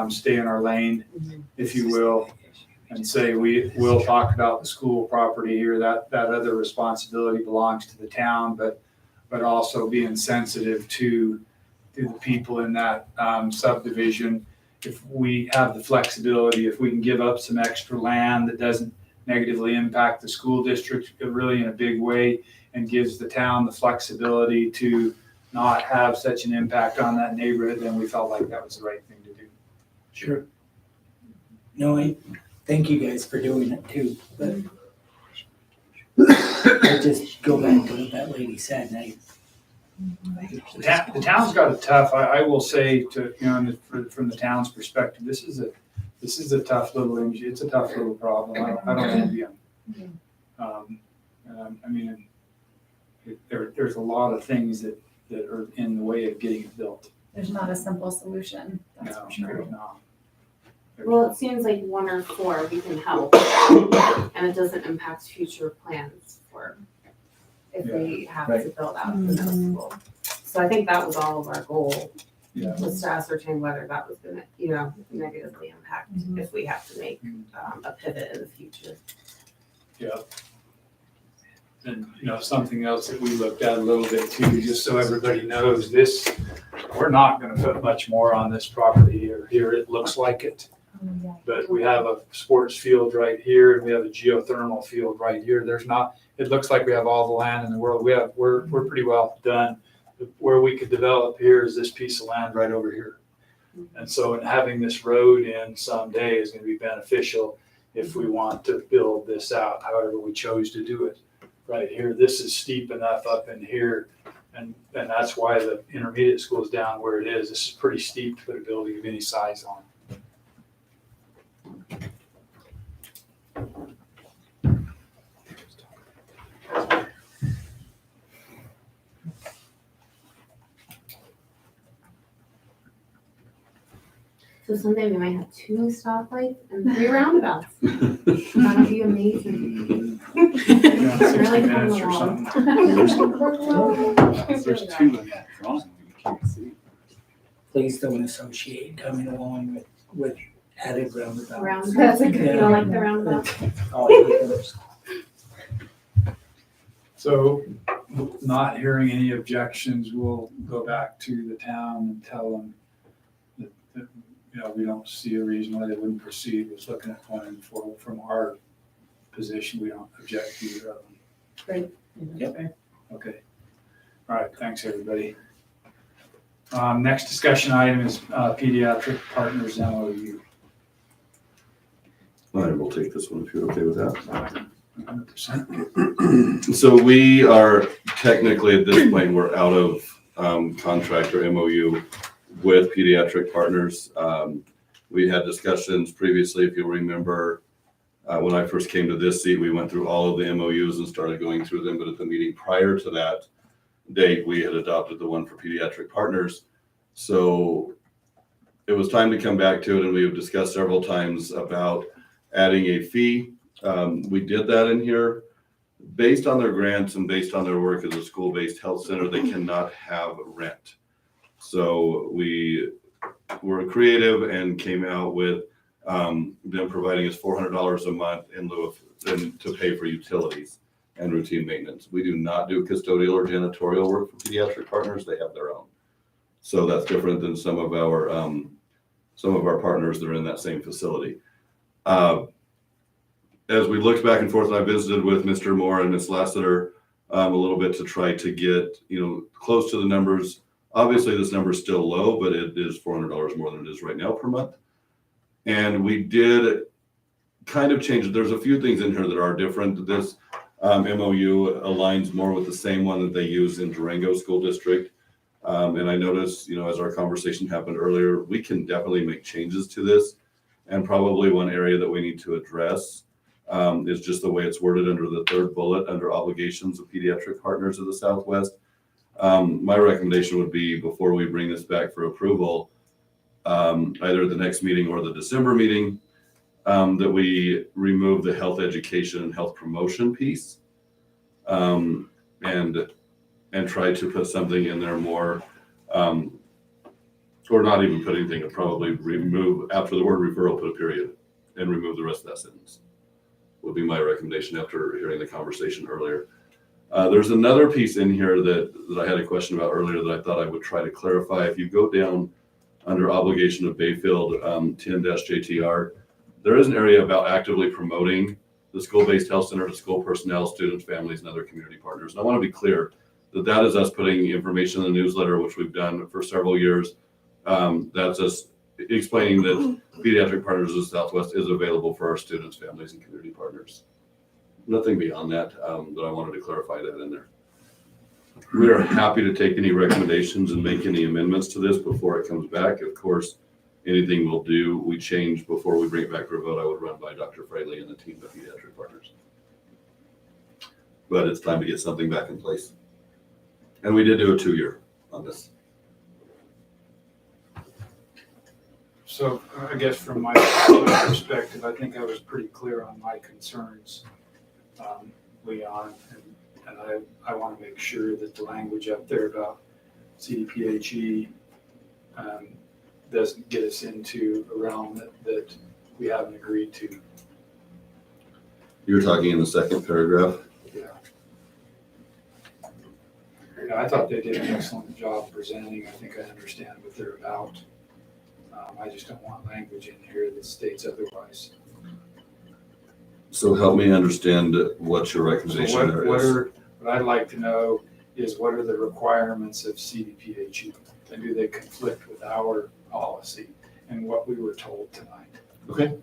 stay in our lane, if you will, and say we will talk about the school property here. That other responsibility belongs to the town, but also being sensitive to the people in that subdivision. If we have the flexibility, if we can give up some extra land that doesn't negatively impact the school district really in a big way and gives the town the flexibility to not have such an impact on that neighborhood, then we felt like that was the right thing to do. Sure. No, I thank you guys for doing it too, but I just go back to what that lady said, and The town's got a tough, I will say to, from the town's perspective, this is a tough little, it's a tough little problem. I don't envy them. There's a lot of things that are in the way of getting it built. There's not a simple solution, that's No, for sure. there's not. Well, it seems like 1 or 4, we can help, and it doesn't impact future plans for if we have to build out the middle school. So I think that was all of our goal, Yeah. was to ascertain whether that was gonna, negatively impact if we have to make a pivot in the future. Yeah. And, something else that we looked at a little bit too, just so everybody knows this, we're not gonna put much more on this property here. It looks like it. But we have a sports field right here and we have a geothermal field right here. It it looks like we have all the land in the world. We're pretty well done. Where we could develop here is this piece of land right over here. And so having this road in someday is gonna be beneficial if we want to build this out, however we chose to do it. Right here, this is steep enough up in here, and that's why the intermediate school is down where it is. This is pretty steep to put a building of any size on. So someday we might have 2 stoplights and 3 roundabouts. That'll be amazing. Yeah, 60 Really minutes or fun something. There's two in that drawing you can't see. Please don't associate coming along with added roundabouts. Roundabouts, you don't like the roundabout? Oh, I hate those. So, not hearing any objections, we'll go back to the town and tell them that, we don't see a reason why they wouldn't proceed with looking at one from our position. We don't object to either of them. Great. Yep. Okay. All right, thanks, everybody. Next discussion item is Pediatric Partners MOU. I will take this one if you're okay with that. 100%. So we are technically at this point, we're out of contract or MOU with Pediatric Partners. We had discussions previously, if you'll remember, when I first came to this seat, we went through all of the MOUs and started going through them. But at the meeting prior to that date, we had adopted the one for Pediatric Partners. So it was time to come back to it, and we have discussed several times about adding a fee. We did that in here. Based on their grants and based on their work as a school-based health center, they cannot have rent. So we were creative and came out with them providing us $400 a month in lieu of to pay for utilities and routine maintenance. We do not do custodial or janitorial work for Pediatric Partners. They have their own. So that's different than some of our partners that are in that same facility. As we looked back and forth, and I visited with Mr. Moore and Ms. Lassiter a little bit to try to get close to the numbers. Obviously, this number is still low, but it is $400 more than it is right now per month. And we did kind of change it. There's a few things in here that are different. This MOU aligns more with the same one that they use in Durango School District. And I noticed, as our conversation happened earlier, we can definitely make changes to this. And probably one area that we need to address is just the way it's worded under the 3rd bullet under obligations of Pediatric Partners of the Southwest. My recommendation would be, before we bring this back for approval, either the next meeting or the December meeting, that we remove the health education and health promotion piece, and try to put something in there more, or not even put anything, and probably remove, after the word referral, put a period and remove the rest of that sentence, would be my recommendation after hearing the conversation earlier. There's another piece in here that I had a question about earlier that I thought I would try to clarify. If you go down under obligation of Bayfield 10-JTR, there is an area about actively promoting the school-based health center to school personnel, students, families, and other community partners. And I want to be clear that that is us putting information in the newsletter, which we've done for several years. That's us explaining that Pediatric Partners of the Southwest is available for our students, families, and community partners. Nothing beyond that, but I wanted to clarify that in there. We are happy to take any recommendations and make any amendments to this before it comes back. Of course, anything we change before we bring it back for a vote, I would run by Dr. Fraley and the team of Pediatric Partners. But it's time to get something back in place. And we did do a 2-year on this. So I guess from my perspective, I think I was pretty clear on my concerns, Leon, and I want to make sure that the language up there about CDPHE doesn't get us into a realm that we haven't agreed to. You're talking in the 2nd paragraph? Yeah. I thought they did an excellent job presenting. I think I understand what they're about. I just don't want language in here that states otherwise. So help me understand what your So recommendation there is. what I'd like to know is what are the requirements of CDPHE? And do they conflict with our policy and what we were told tonight? Okay.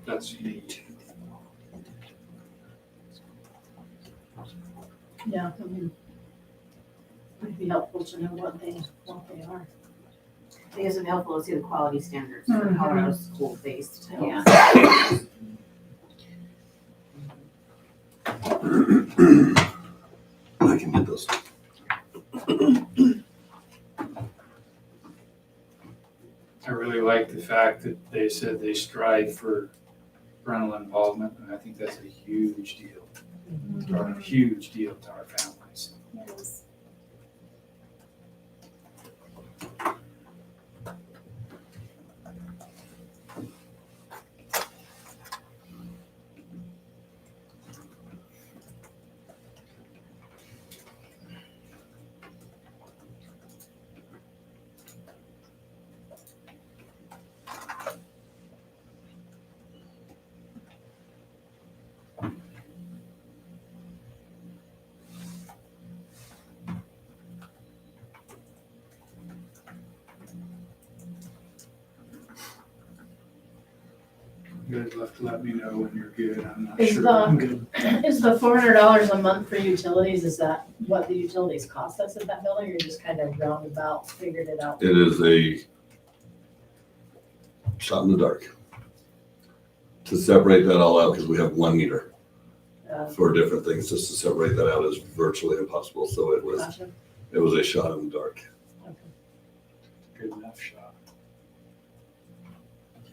That's neat. Yeah, I mean, it'd be helpful to know what they are. I think it's helpful to see the quality standards for Colorado school-based. Yeah. I can get those. I really like the fact that they said they strive for parental involvement, and I think that's a huge deal. A huge deal to our families. Yes. You guys have to let me know when you're good. I'm not Is sure. the- I'm good. Is the $400 a month for utilities, is that what the utilities cost us at that building, or just kind of roundabout figured it out? It is a shot in the dark to separate that all out because we have one meter for different things. Just to separate that out is virtually impossible. So it was Gotcha. a shot in the dark. Good enough shot.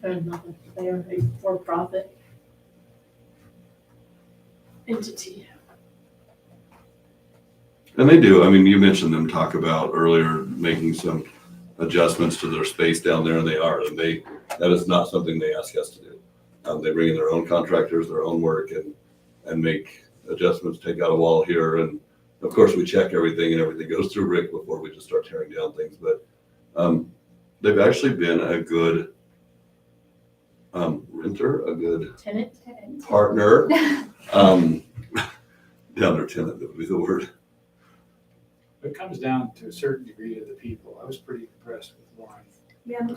Fair enough. They are a for-profit entity. And they do. I mean, you mentioned them talk about earlier making some adjustments to their space down there, and they are. And that is not something they ask us to do. They bring in their own contractors, their own work, and make adjustments, take out a wall here. And of course, we check everything, and everything goes through Rick before we just start tearing down things. But they've actually been a good renter, a good Tenant? partner. Down their tenant, that would be the word. It comes down to a certain degree of the people. I was pretty impressed with Lauren. Yeah, And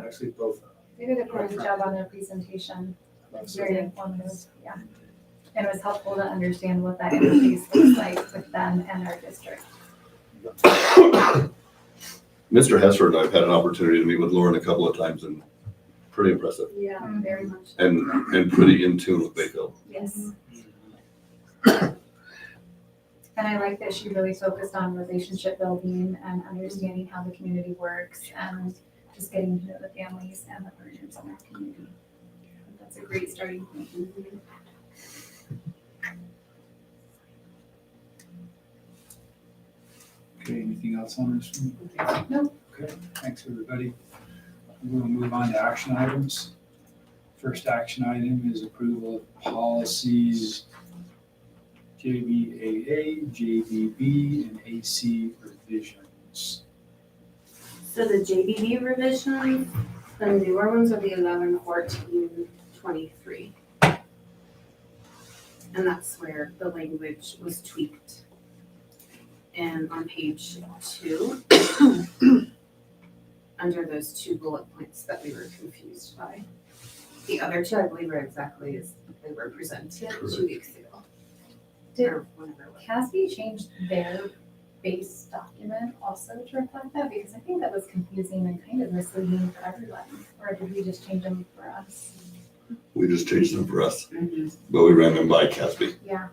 actually both of them. they did a great job on their presentation. It was very informative, yeah. And it was helpful to understand what that interface looks like with them and our district. Mr. Hesser and I've had an opportunity to meet with Lauren a couple of times, and pretty impressive, Yeah, very much. and pretty in tune with Bayfield. Yes. And I like that she really focused on relationship building and understanding how the community works and just getting to know the families and the partners in our community. That's a great starting point. Okay, anything else on this one? No. Okay, thanks, everybody. We'll move on to action items. First action item is approval of policies JBAA, JBB, and AC revisions. So the JBB revisions, the newer ones are the 11-14-23. And that's where the language was tweaked. And on page 2, under those 2 bullet points that we were confused by. The other 2, I believe, are exactly as they were presented 2 weeks ago. Did Or whenever it was. CASB change their base document also to reflect that? Because I think that was confusing and kind of misleading for everyone. Or did we just change them for us? We just changed them for us, but we ran them by Casby. Yeah.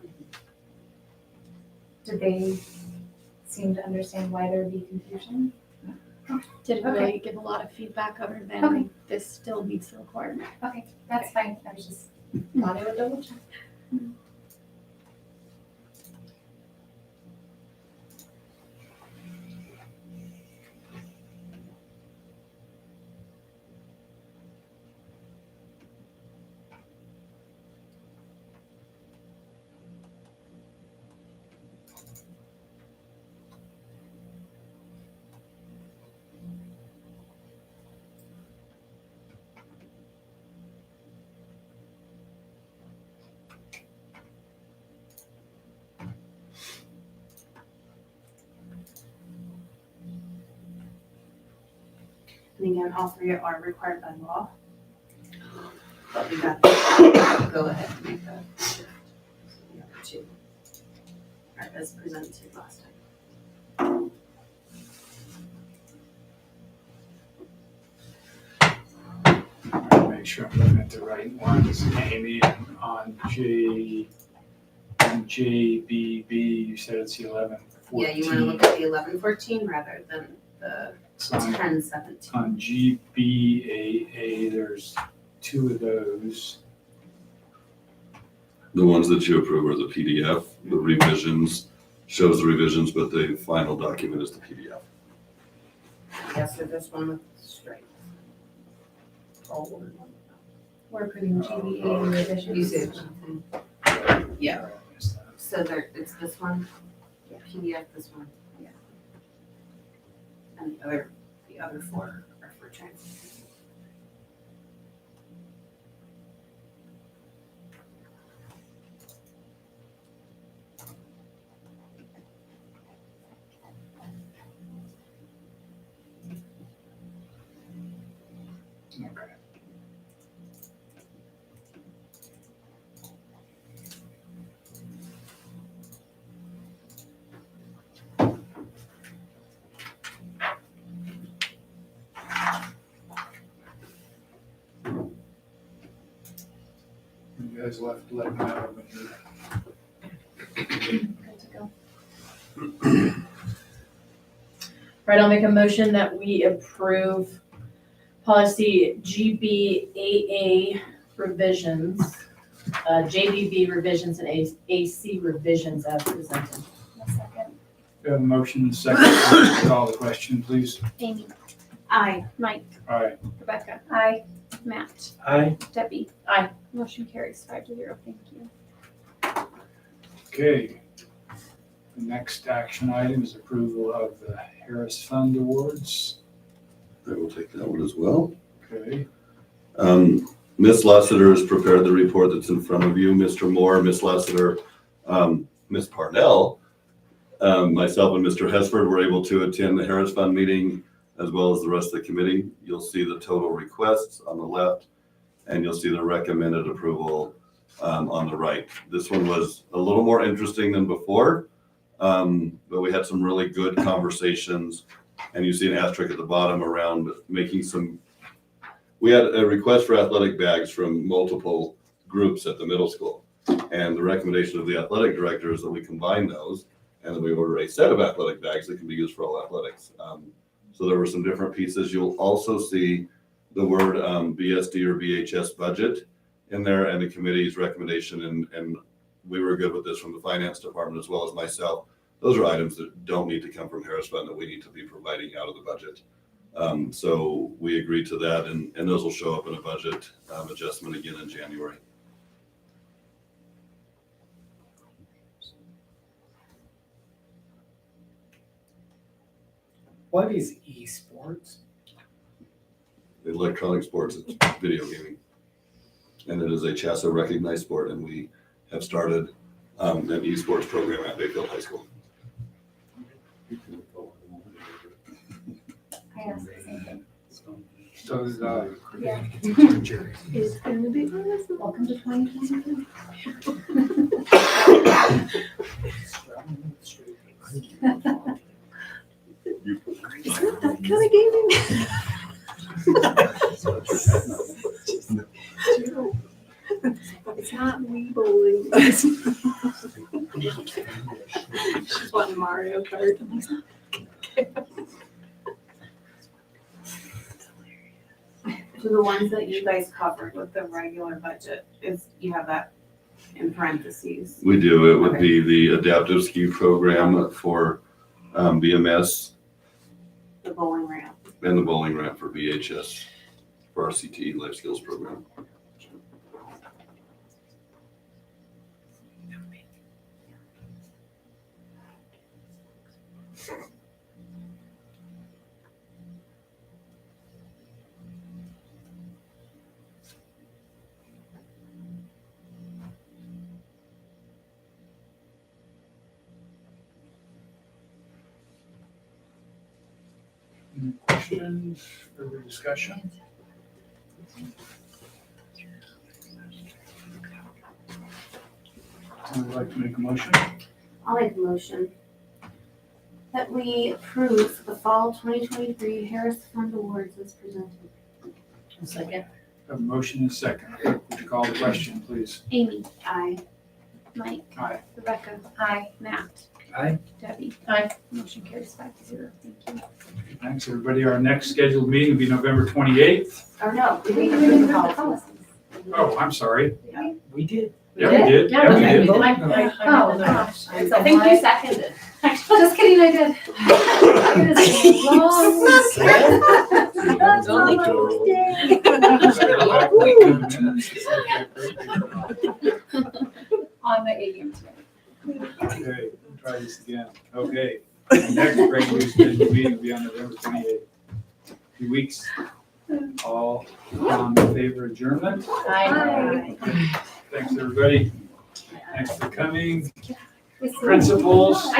Did they seem to understand why there would be confusion? Didn't Okay. really give a lot of feedback other than Okay. this still meets the requirement. Okay, that's fine. I was just thought I would double check. And again, all three are required by law. But we got to go ahead and make that shift. The other two are as presented last time. Make sure I'm looking at the right ones, Amy, and on JBB, you said it's 11, 14. Yeah, you wanna look at the 11-14 rather than the So on 10-17. On GBAA, there's two of those. The ones that you approve are the PDF, the revisions, shows the revisions, but the final document is the PDF. Yes, or this one with straight. We're approving GBA revisions. You see. Yeah, so there, it's this one, PDF, this one. Yeah. And the other four are for trans. Okay. You guys let me know when you're Good to go. Right, I'll make a motion that we approve policy GBAA revisions, JBB revisions and AC revisions as presented. A second. We have a motion and a second. Please call the question, please. Amy, Aye. Mike, All right. Rebecca, Aye. Matt, Aye. Debbie. Aye. Motion carries 5-0. Thank you. Okay. The next action item is approval of the Harris Fund Awards. I will take that one as well. Okay. Ms. Lassiter has prepared the report that's in front of you. Mr. Moore, Ms. Lassiter, Ms. Parnell, myself and Mr. Hesford were able to attend the Harris Fund meeting as well as the rest of the committee. You'll see the total requests on the left and you'll see the recommended approval on the right. This one was a little more interesting than before, but we had some really good conversations. And you see an asterisk at the bottom around making some, we had a request for athletic bags from multiple groups at the middle school. And the recommendation of the athletic director is that we combine those and then we order a set of athletic bags that can be used for all athletics. So there were some different pieces. You'll also see the word BSD or BHS budget in there and the committee's recommendation. And we were good with this from the finance department as well as myself. Those are items that don't need to come from Harris Fund that we need to be providing out of the budget. So we agreed to that and those will show up in a budget adjustment again in January. What is esports? Electronic sports, it's video gaming. And it is a CHASA recognized sport and we have started an esports program at Bayfield High School. I asked the same thing. So is, Yeah. It's gonna be awesome. Welcome to 2022. It's not that kind of gaming. It's not Wii bowling. She's wanting Mario Kart. So the ones that you guys covered with the regular budget is, you have that in parentheses. We do, it would be the adaptive ski program for BMS The bowling ramp. and the bowling ramp for BHS for our CTE life skills program. any questions questions, further discussion? Would like to make a motion? I'll make a motion that we approve the fall 2023 Harris Fund Awards as presented. Second. Have a motion and a second. Would you call the question, please? Amy, Aye. Mike, Aye. Rebecca, Aye. Matt. Aye. Debbie. Aye. Motion carries 5-0. Thank you. Thanks, everybody. Our next scheduled meeting will be November 28th. Or no, we We didn't didn't do the approve the policy. policies. Oh, I'm sorry. We did. Yeah, we did. Yeah, we did. Oh, gosh. I think you seconded. Just kidding, I did. It is a long It's only on the AM today. Okay, try this again. Okay. The next regularly scheduled meeting will be on November 28th. 2 weeks. All in favor of adjournment? Aye. Thanks, everybody. Thanks for coming. Principals.